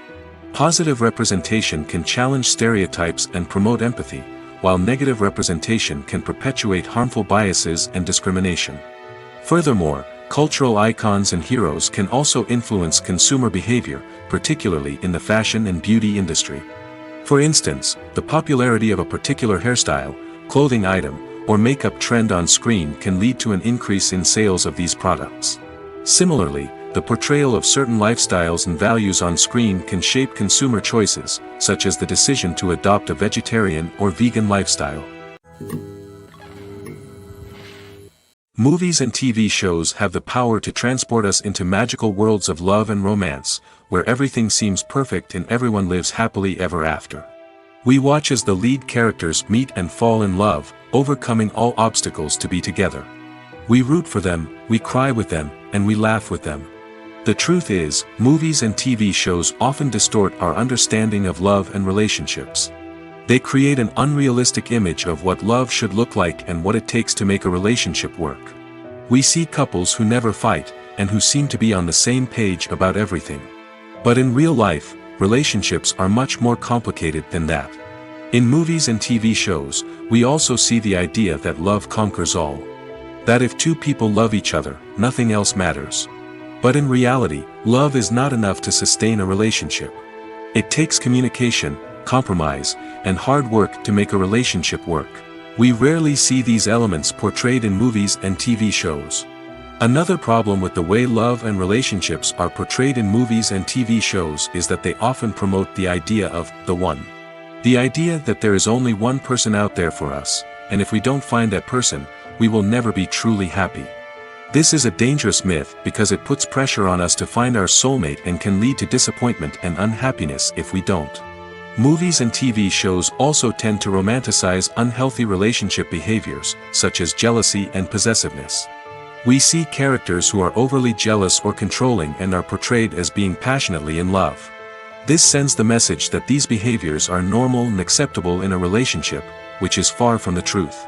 Positive representation can challenge stereotypes and promote empathy, while negative representation can perpetuate harmful biases and discrimination. Furthermore, cultural icons and heroes can also influence consumer behavior, particularly in the fashion and beauty industry. For instance, the popularity of a particular hairstyle, clothing item, or makeup trend on screen can lead to an increase in sales of these products. Similarly, the portrayal of certain lifestyles and values on screen can shape consumer choices, such as the decision to adopt a vegetarian or vegan lifestyle. Movies and TV shows have the power to transport us into magical worlds of love and romance, where everything seems perfect and everyone lives happily ever after. We watch as the lead characters meet and fall in love, overcoming all obstacles to be together. We root for them, we cry with them, and we laugh with them. The truth is, movies and TV shows often distort our understanding of love and relationships. They create an unrealistic image of what love should look like and what it takes to make a relationship work. We see couples who never fight, and who seem to be on the same page about everything. But in real life, relationships are much more complicated than that. In movies and TV shows, we also see the idea that love conquers all. That if two people love each other, nothing else matters. But in reality, love is not enough to sustain a relationship. It takes communication, compromise, and hard work to make a relationship work. We rarely see these elements portrayed in movies and TV shows. Another problem with the way love and relationships are portrayed in movies and TV shows is that they often promote the idea of the one. The idea that there is only one person out there for us, and if we don't find that person, we will never be truly happy. This is a dangerous myth because it puts pressure on us to find our soulmate and can lead to disappointment and unhappiness if we don't. Movies and TV shows also tend to romanticize unhealthy relationship behaviors, such as jealousy and possessiveness. We see characters who are overly jealous or controlling and are portrayed as being passionately in love. This sends the message that these behaviors are normal and acceptable in a relationship, which is far from the truth.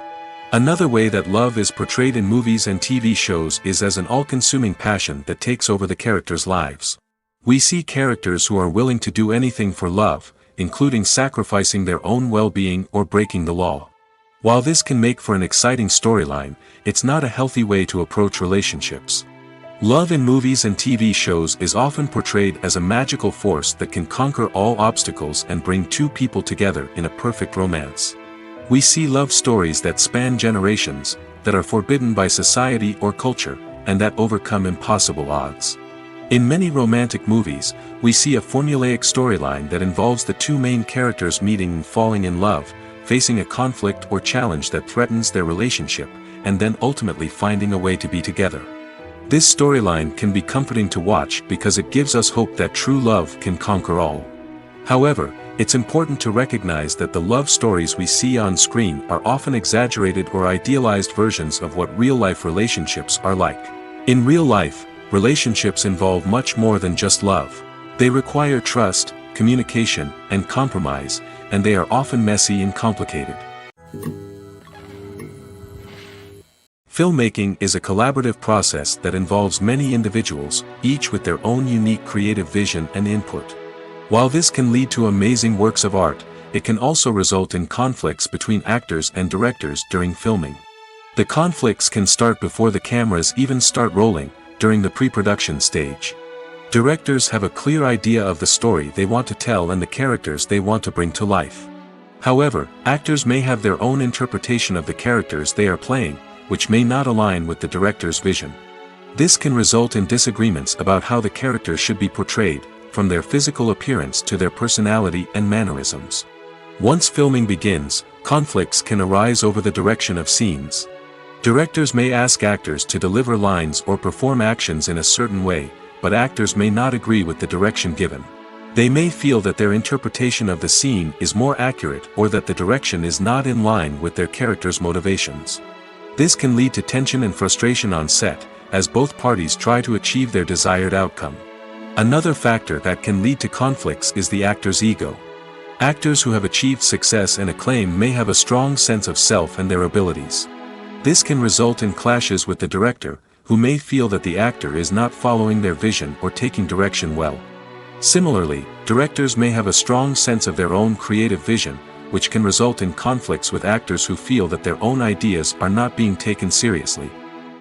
Another way that love is portrayed in movies and TV shows is as an all-consuming passion that takes over the characters' lives. We see characters who are willing to do anything for love, including sacrificing their own well-being or breaking the law. While this can make for an exciting storyline, it's not a healthy way to approach relationships. Love in movies and TV shows is often portrayed as a magical force that can conquer all obstacles and bring two people together in a perfect romance. We see love stories that span generations, that are forbidden by society or culture, and that overcome impossible odds. In many romantic movies, we see a formulaic storyline that involves the two main characters meeting and falling in love, facing a conflict or challenge that threatens their relationship, and then ultimately finding a way to be together. This storyline can be comforting to watch because it gives us hope that true love can conquer all. However, it's important to recognize that the love stories we see on screen are often exaggerated or idealized versions of what real-life relationships are like. In real life, relationships involve much more than just love. They require trust, communication, and compromise, and they are often messy and complicated. Filmmaking is a collaborative process that involves many individuals, each with their own unique creative vision and input. While this can lead to amazing works of art, it can also result in conflicts between actors and directors during filming. The conflicts can start before the cameras even start rolling, during the pre-production stage. Directors have a clear idea of the story they want to tell and the characters they want to bring to life. However, actors may have their own interpretation of the characters they are playing, which may not align with the director's vision. This can result in disagreements about how the characters should be portrayed, from their physical appearance to their personality and mannerisms. Once filming begins, conflicts can arise over the direction of scenes. Directors may ask actors to deliver lines or perform actions in a certain way, but actors may not agree with the direction given. They may feel that their interpretation of the scene is more accurate or that the direction is not in line with their character's motivations. This can lead to tension and frustration on set, as both parties try to achieve their desired outcome. Another factor that can lead to conflicts is the actor's ego. Actors who have achieved success and acclaim may have a strong sense of self and their abilities. This can result in clashes with the director, who may feel that the actor is not following their vision or taking direction well. Similarly, directors may have a strong sense of their own creative vision, which can result in conflicts with actors who feel that their own ideas are not being taken seriously.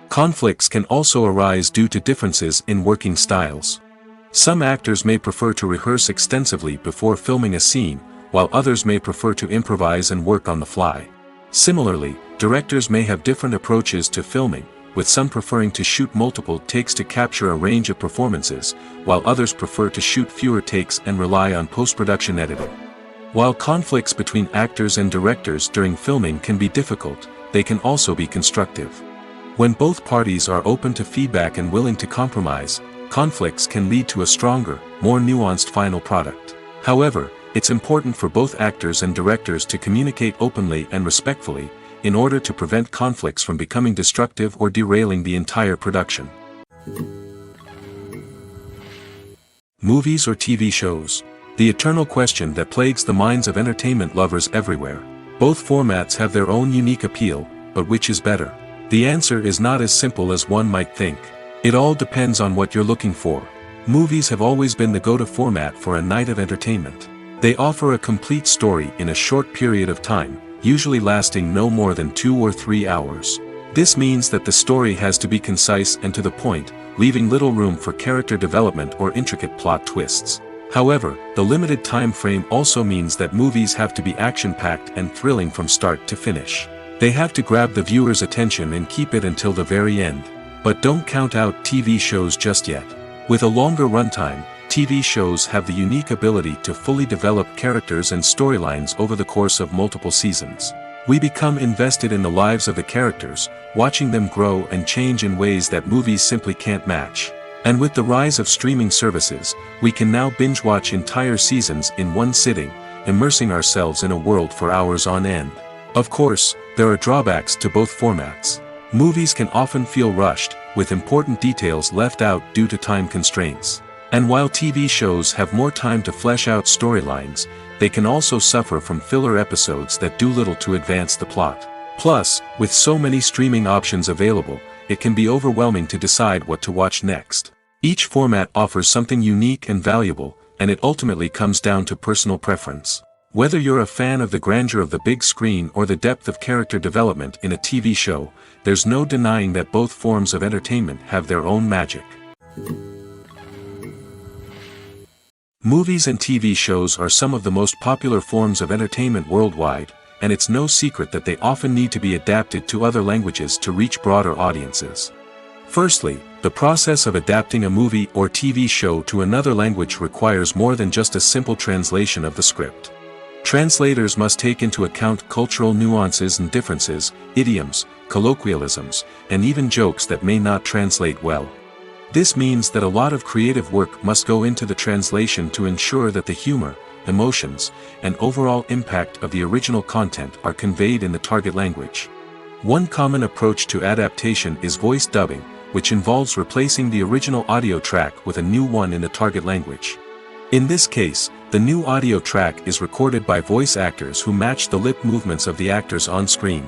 Conflicts can also arise due to differences in working styles. Some actors may prefer to rehearse extensively before filming a scene, while others may prefer to improvise and work on the fly. Similarly, directors may have different approaches to filming, with some preferring to shoot multiple takes to capture a range of performances, while others prefer to shoot fewer takes and rely on post-production editing. While conflicts between actors and directors during filming can be difficult, they can also be constructive. When both parties are open to feedback and willing to compromise, conflicts can lead to a stronger, more nuanced final product. However, it's important for both actors and directors to communicate openly and respectfully, in order to prevent conflicts from becoming destructive or derailing the entire production. Movies or TV shows? The eternal question that plagues the minds of entertainment lovers everywhere. Both formats have their own unique appeal, but which is better? The answer is not as simple as one might think. It all depends on what you're looking for. Movies have always been the go-to format for a night of entertainment. They offer a complete story in a short period of time, usually lasting no more than 2 or 3 hours. This means that the story has to be concise and to the point, leaving little room for character development or intricate plot twists. However, the limited time frame also means that movies have to be action-packed and thrilling from start to finish. They have to grab the viewer's attention and keep it until the very end. But don't count out TV shows just yet. With a longer runtime, TV shows have the unique ability to fully develop characters and storylines over the course of multiple seasons. We become invested in the lives of the characters, watching them grow and change in ways that movies simply can't match. And with the rise of streaming services, we can now binge-watch entire seasons in one sitting, immersing ourselves in a world for hours on end. Of course, there are drawbacks to both formats. Movies can often feel rushed, with important details left out due to time constraints. And while TV shows have more time to flesh out storylines, they can also suffer from filler episodes that do little to advance the plot. Plus, with so many streaming options available, it can be overwhelming to decide what to watch next. Each format offers something unique and valuable, and it ultimately comes down to personal preference. Whether you're a fan of the grandeur of the big screen or the depth of character development in a TV show, there's no denying that both forms of entertainment have their own magic. Movies and TV shows are some of the most popular forms of entertainment worldwide, and it's no secret that they often need to be adapted to other languages to reach broader audiences. Firstly, the process of adapting a movie or TV show to another language requires more than just a simple translation of the script. Translators must take into account cultural nuances and differences, idioms, colloquialisms, and even jokes that may not translate well. This means that a lot of creative work must go into the translation to ensure that the humor, emotions, and overall impact of the original content are conveyed in the target language. One common approach to adaptation is voice dubbing, which involves replacing the original audio track with a new one in the target language. In this case, the new audio track is recorded by voice actors who match the lip movements of the actors on screen.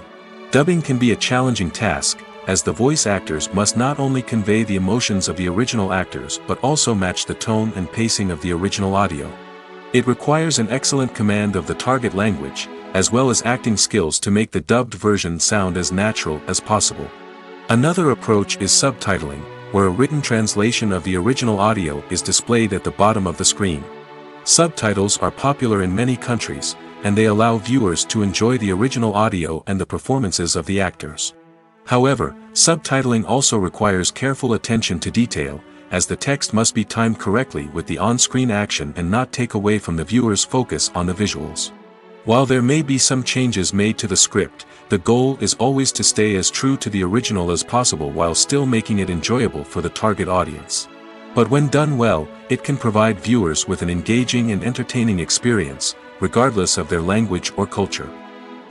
Dubbing can be a challenging task, as the voice actors must not only convey the emotions of the original actors but also match the tone and pacing of the original audio. It requires an excellent command of the target language, as well as acting skills to make the dubbed version sound as natural as possible. Another approach is subtitling, where a written translation of the original audio is displayed at the bottom of the screen. Subtitles are popular in many countries, and they allow viewers to enjoy the original audio and the performances of the actors. However, subtitling also requires careful attention to detail, as the text must be timed correctly with the on-screen action and not take away from the viewer's focus on the visuals. While there may be some changes made to the script, the goal is always to stay as true to the original as possible while still making it enjoyable for the target audience. But when done well, it can provide viewers with an engaging and entertaining experience, regardless of their language or culture.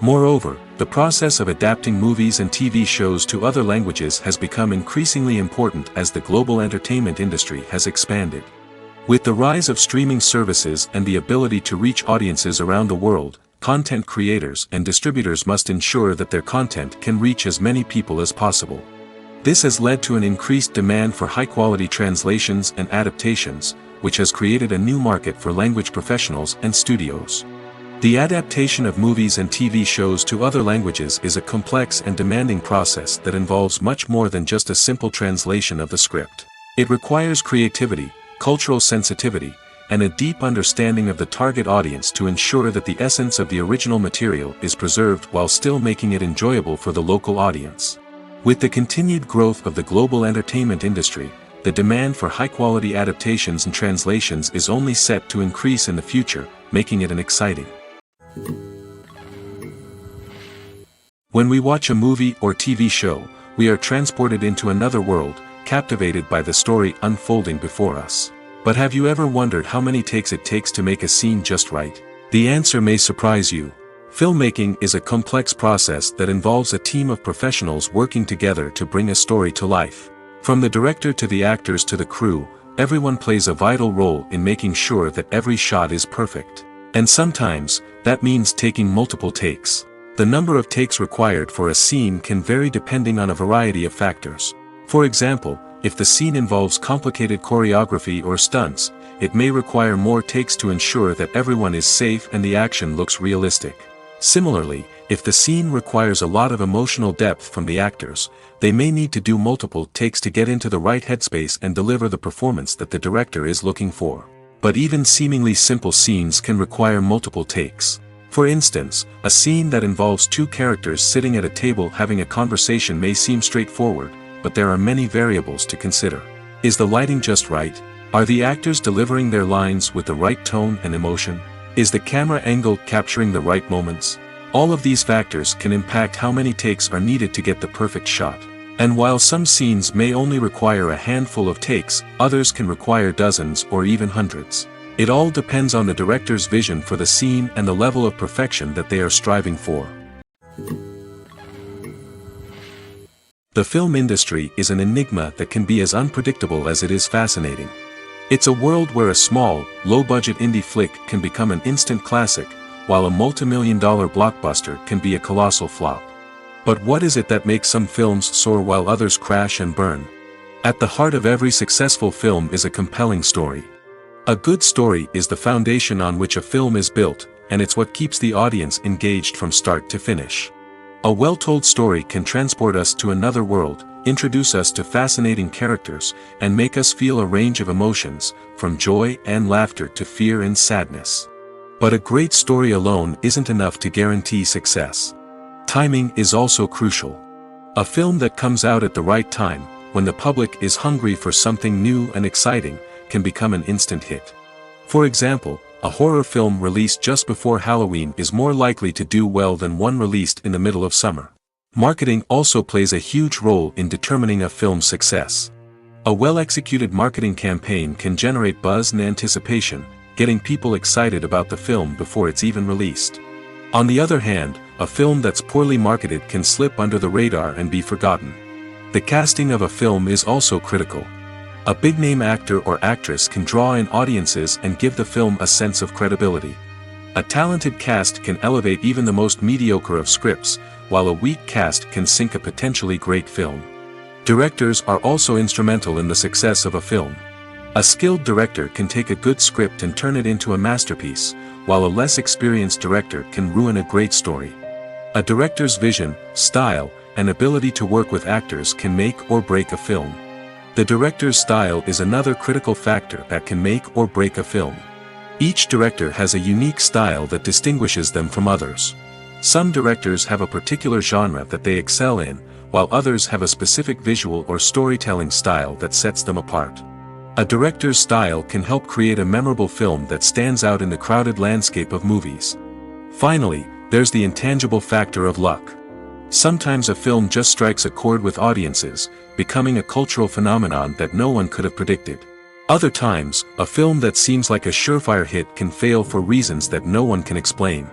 Moreover, the process of adapting movies and TV shows to other languages has become increasingly important as the global entertainment industry has expanded. With the rise of streaming services and the ability to reach audiences around the world, content creators and distributors must ensure that their content can reach as many people as possible. This has led to an increased demand for high-quality translations and adaptations, which has created a new market for language professionals and studios. The adaptation of movies and TV shows to other languages is a complex and demanding process that involves much more than just a simple translation of the script. It requires creativity, cultural sensitivity, and a deep understanding of the target audience to ensure that the essence of the original material is preserved while still making it enjoyable for the local audience. With the continued growth of the global entertainment industry, the demand for high-quality adaptations and translations is only set to increase in the future, making it an exciting. When we watch a movie or TV show, we are transported into another world, captivated by the story unfolding before us. But have you ever wondered how many takes it takes to make a scene just right? The answer may surprise you. Filmmaking is a complex process that involves a team of professionals working together to bring a story to life. From the director to the actors to the crew, everyone plays a vital role in making sure that every shot is perfect. And sometimes, that means taking multiple takes. The number of takes required for a scene can vary depending on a variety of factors. For example, if the scene involves complicated choreography or stunts, it may require more takes to ensure that everyone is safe and the action looks realistic. Similarly, if the scene requires a lot of emotional depth from the actors, they may need to do multiple takes to get into the right headspace and deliver the performance that the director is looking for. But even seemingly simple scenes can require multiple takes. For instance, a scene that involves two characters sitting at a table having a conversation may seem straightforward, but there are many variables to consider. Is the lighting just right? Are the actors delivering their lines with the right tone and emotion? Is the camera angle capturing the right moments? All of these factors can impact how many takes are needed to get the perfect shot. And while some scenes may only require a handful of takes, others can require dozens or even hundreds. It all depends on the director's vision for the scene and the level of perfection that they are striving for. The film industry is an enigma that can be as unpredictable as it is fascinating. It's a world where a small, low-budget indie flick can become an instant classic, while a multi-million-dollar blockbuster can be a colossal flop. But what is it that makes some films soar while others crash and burn? At the heart of every successful film is a compelling story. A good story is the foundation on which a film is built, and it's what keeps the audience engaged from start to finish. A well-told story can transport us to another world, introduce us to fascinating characters, and make us feel a range of emotions, from joy and laughter to fear and sadness. But a great story alone isn't enough to guarantee success. Timing is also crucial. A film that comes out at the right time, when the public is hungry for something new and exciting, can become an instant hit. For example, a horror film released just before Halloween is more likely to do well than one released in the middle of summer. Marketing also plays a huge role in determining a film's success. A well-executed marketing campaign can generate buzz and anticipation, getting people excited about the film before it's even released. On the other hand, a film that's poorly marketed can slip under the radar and be forgotten. The casting of a film is also critical. A big-name actor or actress can draw in audiences and give the film a sense of credibility. A talented cast can elevate even the most mediocre of scripts, while a weak cast can sink a potentially great film. Directors are also instrumental in the success of a film. A skilled director can take a good script and turn it into a masterpiece, while a less experienced director can ruin a great story. A director's vision, style, and ability to work with actors can make or break a film. The director's style is another critical factor that can make or break a film. Each director has a unique style that distinguishes them from others. Some directors have a particular genre that they excel in, while others have a specific visual or storytelling style that sets them apart. A director's style can help create a memorable film that stands out in the crowded landscape of movies. Finally, there's the intangible factor of luck. Sometimes a film just strikes a chord with audiences, becoming a cultural phenomenon that no one could have predicted. Other times, a film that seems like a surefire hit can fail for reasons that no one can explain.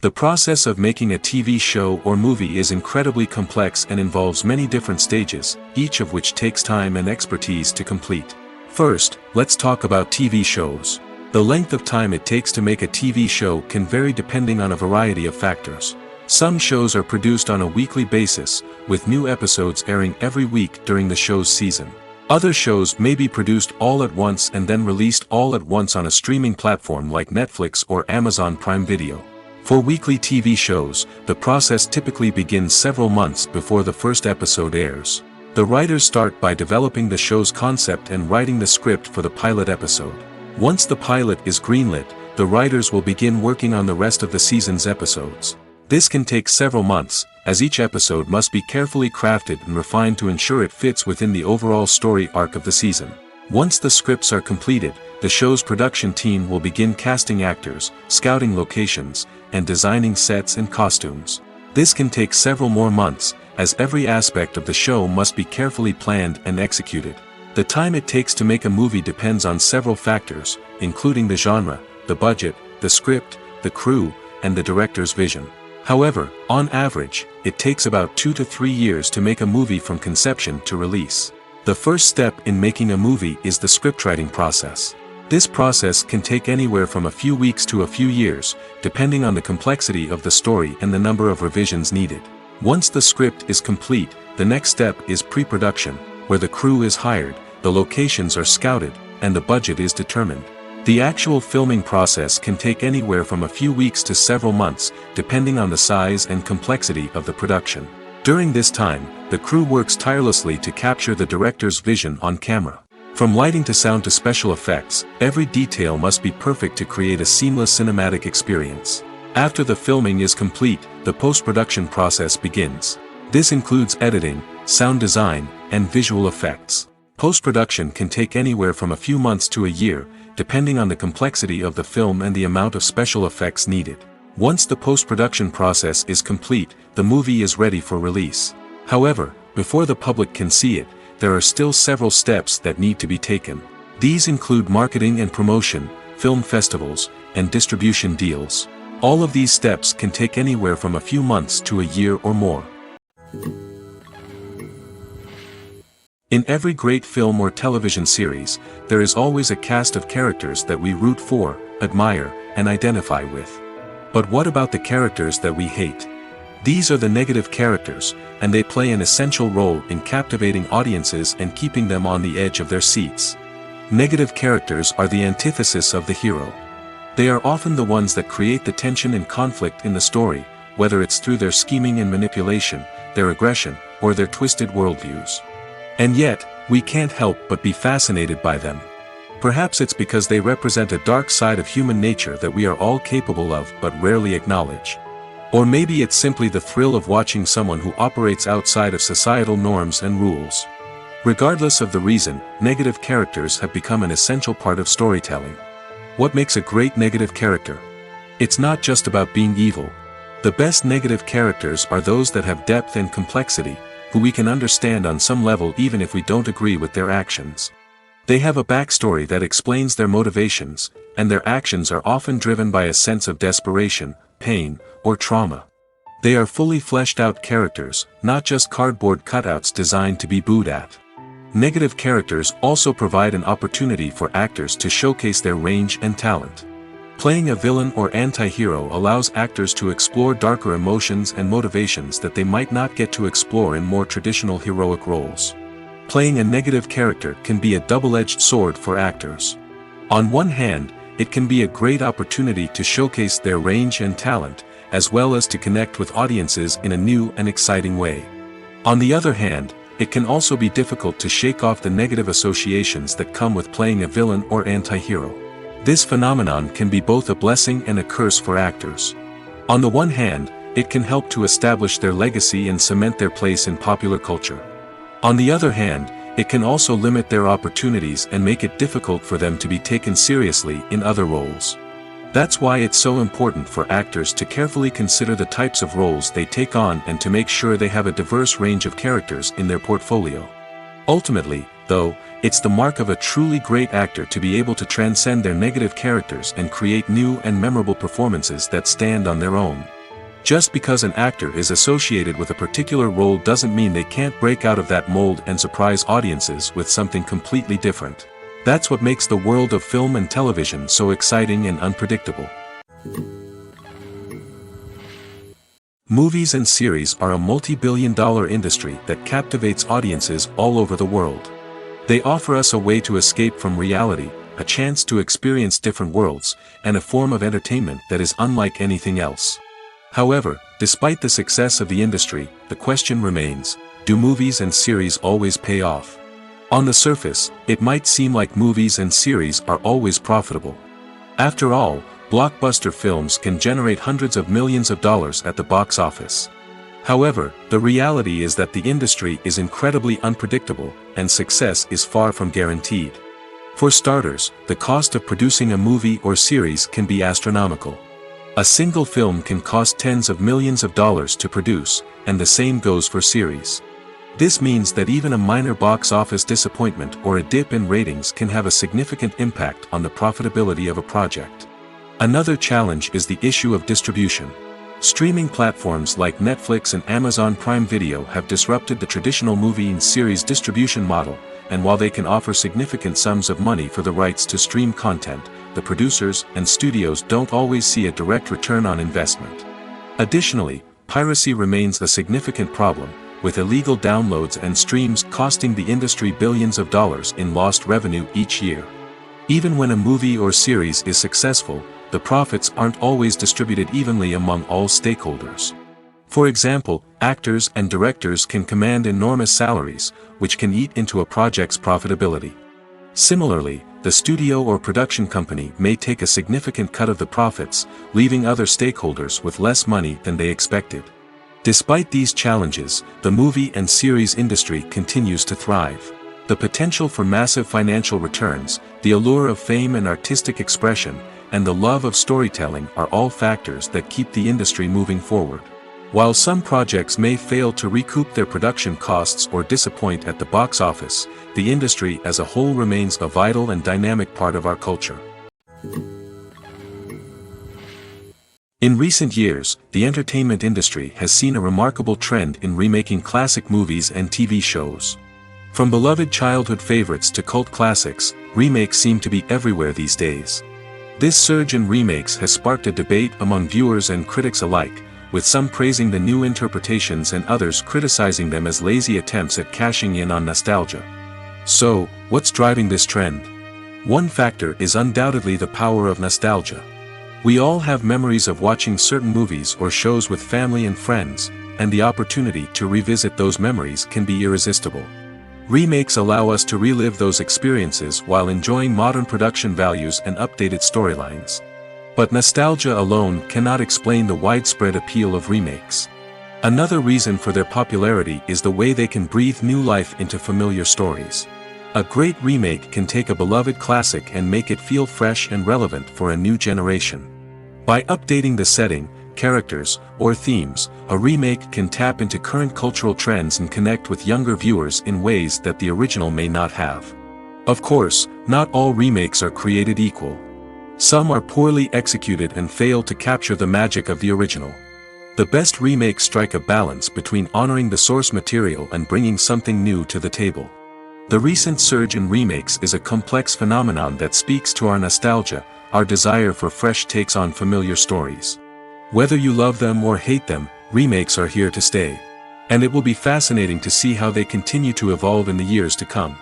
The process of making a TV show or movie is incredibly complex and involves many different stages, each of which takes time and expertise to complete. First, let's talk about TV shows. The length of time it takes to make a TV show can vary depending on a variety of factors. Some shows are produced on a weekly basis, with new episodes airing every week during the show's season. Other shows may be produced all at once and then released all at once on a streaming platform like Netflix or Amazon Prime Video. For weekly TV shows, the process typically begins several months before the first episode airs. The writers start by developing the show's concept and writing the script for the pilot episode. Once the pilot is greenlit, the writers will begin working on the rest of the season's episodes. This can take several months, as each episode must be carefully crafted and refined to ensure it fits within the overall story arc of the season. Once the scripts are completed, the show's production team will begin casting actors, scouting locations, and designing sets and costumes. This can take several more months, as every aspect of the show must be carefully planned and executed. The time it takes to make a movie depends on several factors, including the genre, the budget, the script, the crew, and the director's vision. However, on average, it takes about 2 to 3 years to make a movie from conception to release. The first step in making a movie is the scriptwriting process. This process can take anywhere from a few weeks to a few years, depending on the complexity of the story and the number of revisions needed. Once the script is complete, the next step is pre-production, where the crew is hired, the locations are scouted, and the budget is determined. The actual filming process can take anywhere from a few weeks to several months, depending on the size and complexity of the production. During this time, the crew works tirelessly to capture the director's vision on camera. From lighting to sound to special effects, every detail must be perfect to create a seamless cinematic experience. After the filming is complete, the post-production process begins. This includes editing, sound design, and visual effects. Post-production can take anywhere from a few months to a year, depending on the complexity of the film and the amount of special effects needed. Once the post-production process is complete, the movie is ready for release. However, before the public can see it, there are still several steps that need to be taken. These include marketing and promotion, film festivals, and distribution deals. All of these steps can take anywhere from a few months to a year or more. In every great film or television series, there is always a cast of characters that we root for, admire, and identify with. But what about the characters that we hate? These are the negative characters, and they play an essential role in captivating audiences and keeping them on the edge of their seats. Negative characters are the antithesis of the hero. They are often the ones that create the tension and conflict in the story, whether it's through their scheming and manipulation, their aggression, or their twisted worldviews. And yet, we can't help but be fascinated by them. Perhaps it's because they represent a dark side of human nature that we are all capable of but rarely acknowledge. Or maybe it's simply the thrill of watching someone who operates outside of societal norms and rules. Regardless of the reason, negative characters have become an essential part of storytelling. What makes a great negative character? It's not just about being evil. The best negative characters are those that have depth and complexity, who we can understand on some level even if we don't agree with their actions. They have a backstory that explains their motivations, and their actions are often driven by a sense of desperation, pain, or trauma. They are fully fleshed out characters, not just cardboard cutouts designed to be booed at. Negative characters also provide an opportunity for actors to showcase their range and talent. Playing a villain or anti-hero allows actors to explore darker emotions and motivations that they might not get to explore in more traditional heroic roles. Playing a negative character can be a double-edged sword for actors. On one hand, it can be a great opportunity to showcase their range and talent, as well as to connect with audiences in a new and exciting way. On the other hand, it can also be difficult to shake off the negative associations that come with playing a villain or anti-hero. This phenomenon can be both a blessing and a curse for actors. On the one hand, it can help to establish their legacy and cement their place in popular culture. On the other hand, it can also limit their opportunities and make it difficult for them to be taken seriously in other roles. That's why it's so important for actors to carefully consider the types of roles they take on and to make sure they have a diverse range of characters in their portfolio. Ultimately, though, it's the mark of a truly great actor to be able to transcend their negative characters and create new and memorable performances that stand on their own. Just because an actor is associated with a particular role doesn't mean they can't break out of that mold and surprise audiences with something completely different. That's what makes the world of film and television so exciting and unpredictable. Movies and series are a multi-billion-dollar industry that captivates audiences all over the world. They offer us a way to escape from reality, a chance to experience different worlds, and a form of entertainment that is unlike anything else. However, despite the success of the industry, the question remains, do movies and series always pay off? On the surface, it might seem like movies and series are always profitable. After all, blockbuster films can generate hundreds of millions of dollars at the box office. However, the reality is that the industry is incredibly unpredictable, and success is far from guaranteed. For starters, the cost of producing a movie or series can be astronomical. A single film can cost tens of millions of dollars to produce, and the same goes for series. This means that even a minor box office disappointment or a dip in ratings can have a significant impact on the profitability of a project. Another challenge is the issue of distribution. Streaming platforms like Netflix and Amazon Prime Video have disrupted the traditional movie and series distribution model, and while they can offer significant sums of money for the rights to stream content, the producers and studios don't always see a direct return on investment. Additionally, piracy remains a significant problem, with illegal downloads and streams costing the industry billions of dollars in lost revenue each year. Even when a movie or series is successful, the profits aren't always distributed evenly among all stakeholders. For example, actors and directors can command enormous salaries, which can eat into a project's profitability. Similarly, the studio or production company may take a significant cut of the profits, leaving other stakeholders with less money than they expected. Despite these challenges, the movie and series industry continues to thrive. The potential for massive financial returns, the allure of fame and artistic expression, and the love of storytelling are all factors that keep the industry moving forward. While some projects may fail to recoup their production costs or disappoint at the box office, the industry as a whole remains a vital and dynamic part of our culture. In recent years, the entertainment industry has seen a remarkable trend in remaking classic movies and TV shows. From beloved childhood favorites to cult classics, remakes seem to be everywhere these days. This surge in remakes has sparked a debate among viewers and critics alike, with some praising the new interpretations and others criticizing them as lazy attempts at cashing in on nostalgia. So, what's driving this trend? One factor is undoubtedly the power of nostalgia. We all have memories of watching certain movies or shows with family and friends, and the opportunity to revisit those memories can be irresistible. Remakes allow us to relive those experiences while enjoying modern production values and updated storylines. But nostalgia alone cannot explain the widespread appeal of remakes. Another reason for their popularity is the way they can breathe new life into familiar stories. A great remake can take a beloved classic and make it feel fresh and relevant for a new generation. By updating the setting, characters, or themes, a remake can tap into current cultural trends and connect with younger viewers in ways that the original may not have. Of course, not all remakes are created equal. Some are poorly executed and fail to capture the magic of the original. The best remakes strike a balance between honoring the source material and bringing something new to the table. The recent surge in remakes is a complex phenomenon that speaks to our nostalgia, our desire for fresh takes on familiar stories. Whether you love them or hate them, remakes are here to stay. And it will be fascinating to see how they continue to evolve in the years to come.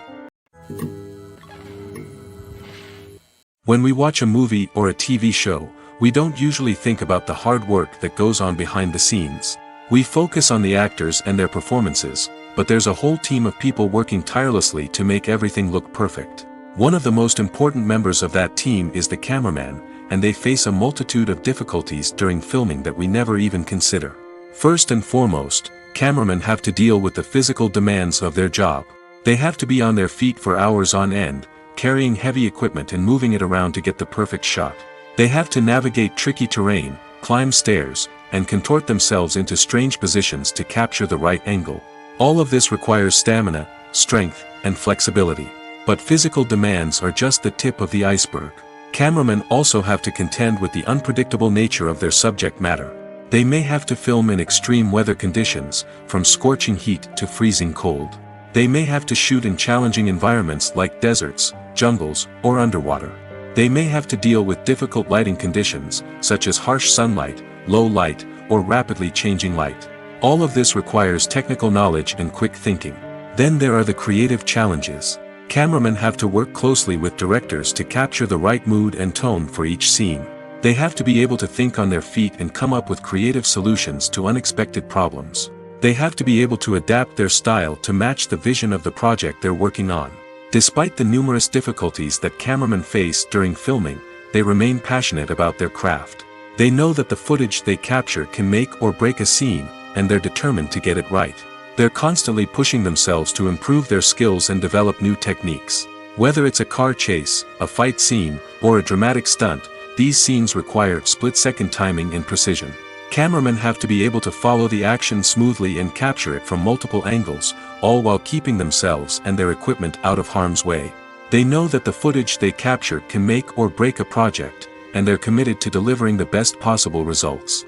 When we watch a movie or a TV show, we don't usually think about the hard work that goes on behind the scenes. We focus on the actors and their performances, but there's a whole team of people working tirelessly to make everything look perfect. One of the most important members of that team is the cameraman, and they face a multitude of difficulties during filming that we never even consider. First and foremost, cameramen have to deal with the physical demands of their job. They have to be on their feet for hours on end, carrying heavy equipment and moving it around to get the perfect shot. They have to navigate tricky terrain, climb stairs, and contort themselves into strange positions to capture the right angle. All of this requires stamina, strength, and flexibility. But physical demands are just the tip of the iceberg. Cameramen also have to contend with the unpredictable nature of their subject matter. They may have to film in extreme weather conditions, from scorching heat to freezing cold. They may have to shoot in challenging environments like deserts, jungles, or underwater. They may have to deal with difficult lighting conditions, such as harsh sunlight, low light, or rapidly changing light. All of this requires technical knowledge and quick thinking. Then there are the creative challenges. Cameramen have to work closely with directors to capture the right mood and tone for each scene. They have to be able to think on their feet and come up with creative solutions to unexpected problems. They have to be able to adapt their style to match the vision of the project they're working on. Despite the numerous difficulties that cameramen face during filming, they remain passionate about their craft. They know that the footage they capture can make or break a scene, and they're determined to get it right. They're constantly pushing themselves to improve their skills and develop new techniques. Whether it's a car chase, a fight scene, or a dramatic stunt, these scenes require split-second timing and precision. Cameramen have to be able to follow the action smoothly and capture it from multiple angles, all while keeping themselves and their equipment out of harm's way. They know that the footage they capture can make or break a project, and they're committed to delivering the best possible results.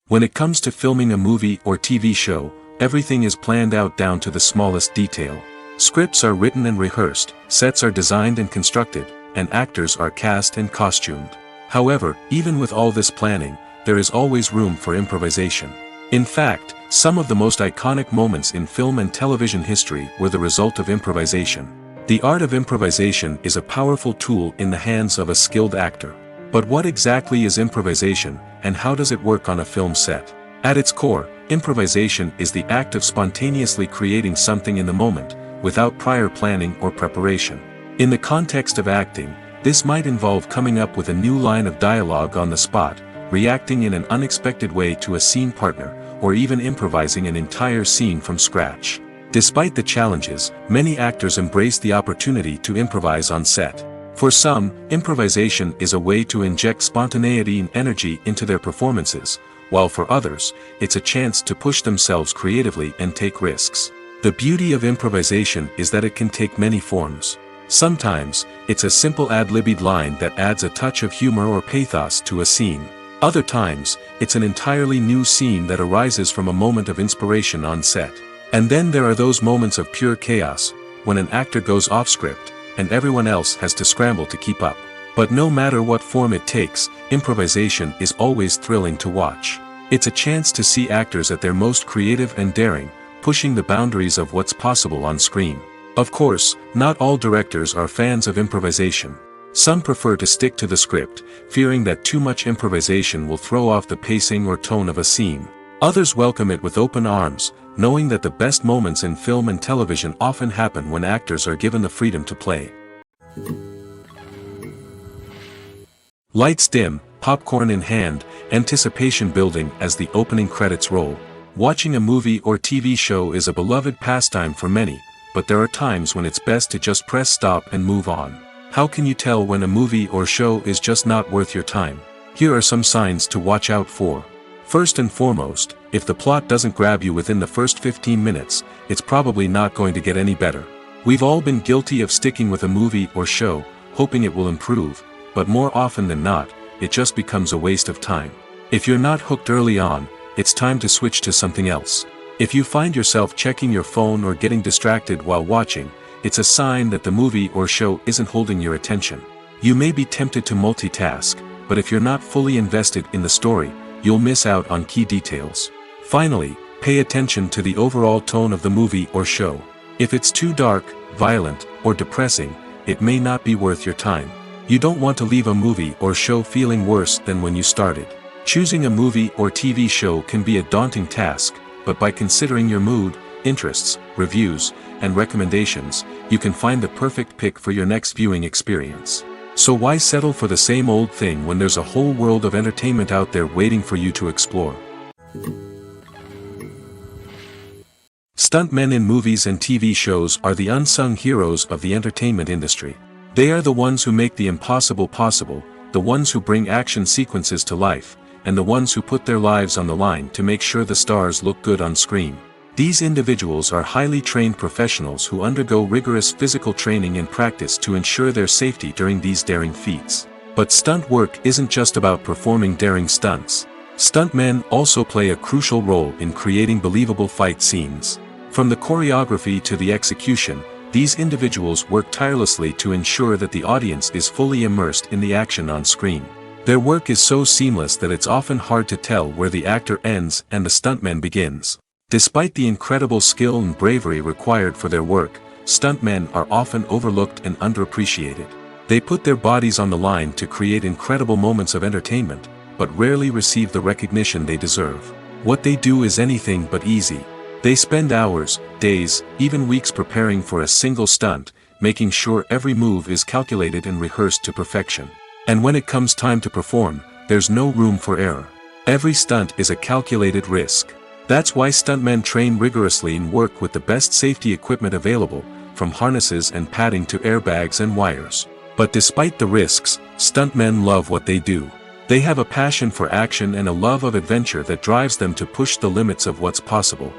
When it comes to filming a movie or TV show, everything is planned out down to the smallest detail. Scripts are written and rehearsed, sets are designed and constructed, and actors are cast and costumed. However, even with all this planning, there is always room for improvisation. In fact, some of the most iconic moments in film and television history were the result of improvisation. The art of improvisation is a powerful tool in the hands of a skilled actor. But what exactly is improvisation, and how does it work on a film set? At its core, improvisation is the act of spontaneously creating something in the moment, without prior planning or preparation. In the context of acting, this might involve coming up with a new line of dialogue on the spot, reacting in an unexpected way to a scene partner, or even improvising an entire scene from scratch. Despite the challenges, many actors embrace the opportunity to improvise on set. For some, improvisation is a way to inject spontaneity and energy into their performances, while for others, it's a chance to push themselves creatively and take risks. The beauty of improvisation is that it can take many forms. Sometimes, it's a simple ad-libbed line that adds a touch of humor or pathos to a scene. Other times, it's an entirely new scene that arises from a moment of inspiration on set. And then there are those moments of pure chaos, when an actor goes off script, and everyone else has to scramble to keep up. But no matter what form it takes, improvisation is always thrilling to watch. It's a chance to see actors at their most creative and daring, pushing the boundaries of what's possible on screen. Of course, not all directors are fans of improvisation. Some prefer to stick to the script, fearing that too much improvisation will throw off the pacing or tone of a scene. Others welcome it with open arms, knowing that the best moments in film and television often happen when actors are given the freedom to play. Lights dim, popcorn in hand, anticipation building as the opening credits roll. Watching a movie or TV show is a beloved pastime for many, but there are times when it's best to just press stop and move on. How can you tell when a movie or show is just not worth your time? Here are some signs to watch out for. First and foremost, if the plot doesn't grab you within the first 15 minutes, it's probably not going to get any better. We've all been guilty of sticking with a movie or show, hoping it will improve, but more often than not, it just becomes a waste of time. If you're not hooked early on, it's time to switch to something else. If you find yourself checking your phone or getting distracted while watching, it's a sign that the movie or show isn't holding your attention. You may be tempted to multitask, but if you're not fully invested in the story, you'll miss out on key details. Finally, pay attention to the overall tone of the movie or show. If it's too dark, violent, or depressing, it may not be worth your time. You don't want to leave a movie or show feeling worse than when you started. Choosing a movie or TV show can be a daunting task, but by considering your mood, interests, reviews, and recommendations, you can find the perfect pick for your next viewing experience. So why settle for the same old thing when there's a whole world of entertainment out there waiting for you to explore? Stuntmen in movies and TV shows are the unsung heroes of the entertainment industry. They are the ones who make the impossible possible, the ones who bring action sequences to life, and the ones who put their lives on the line to make sure the stars look good on screen. These individuals are highly trained professionals who undergo rigorous physical training and practice to ensure their safety during these daring feats. But stunt work isn't just about performing daring stunts. Stuntmen also play a crucial role in creating believable fight scenes. From the choreography to the execution, these individuals work tirelessly to ensure that the audience is fully immersed in the action on screen. Their work is so seamless that it's often hard to tell where the actor ends and the stuntman begins. Despite the incredible skill and bravery required for their work, stuntmen are often overlooked and underappreciated. They put their bodies on the line to create incredible moments of entertainment, but rarely receive the recognition they deserve. What they do is anything but easy. They spend hours, days, even weeks preparing for a single stunt, making sure every move is calculated and rehearsed to perfection. And when it comes time to perform, there's no room for error. Every stunt is a calculated risk. That's why stuntmen train rigorously and work with the best safety equipment available, from harnesses and padding to airbags and wires. But despite the risks, stuntmen love what they do. They have a passion for action and a love of adventure that drives them to push the limits of what's possible.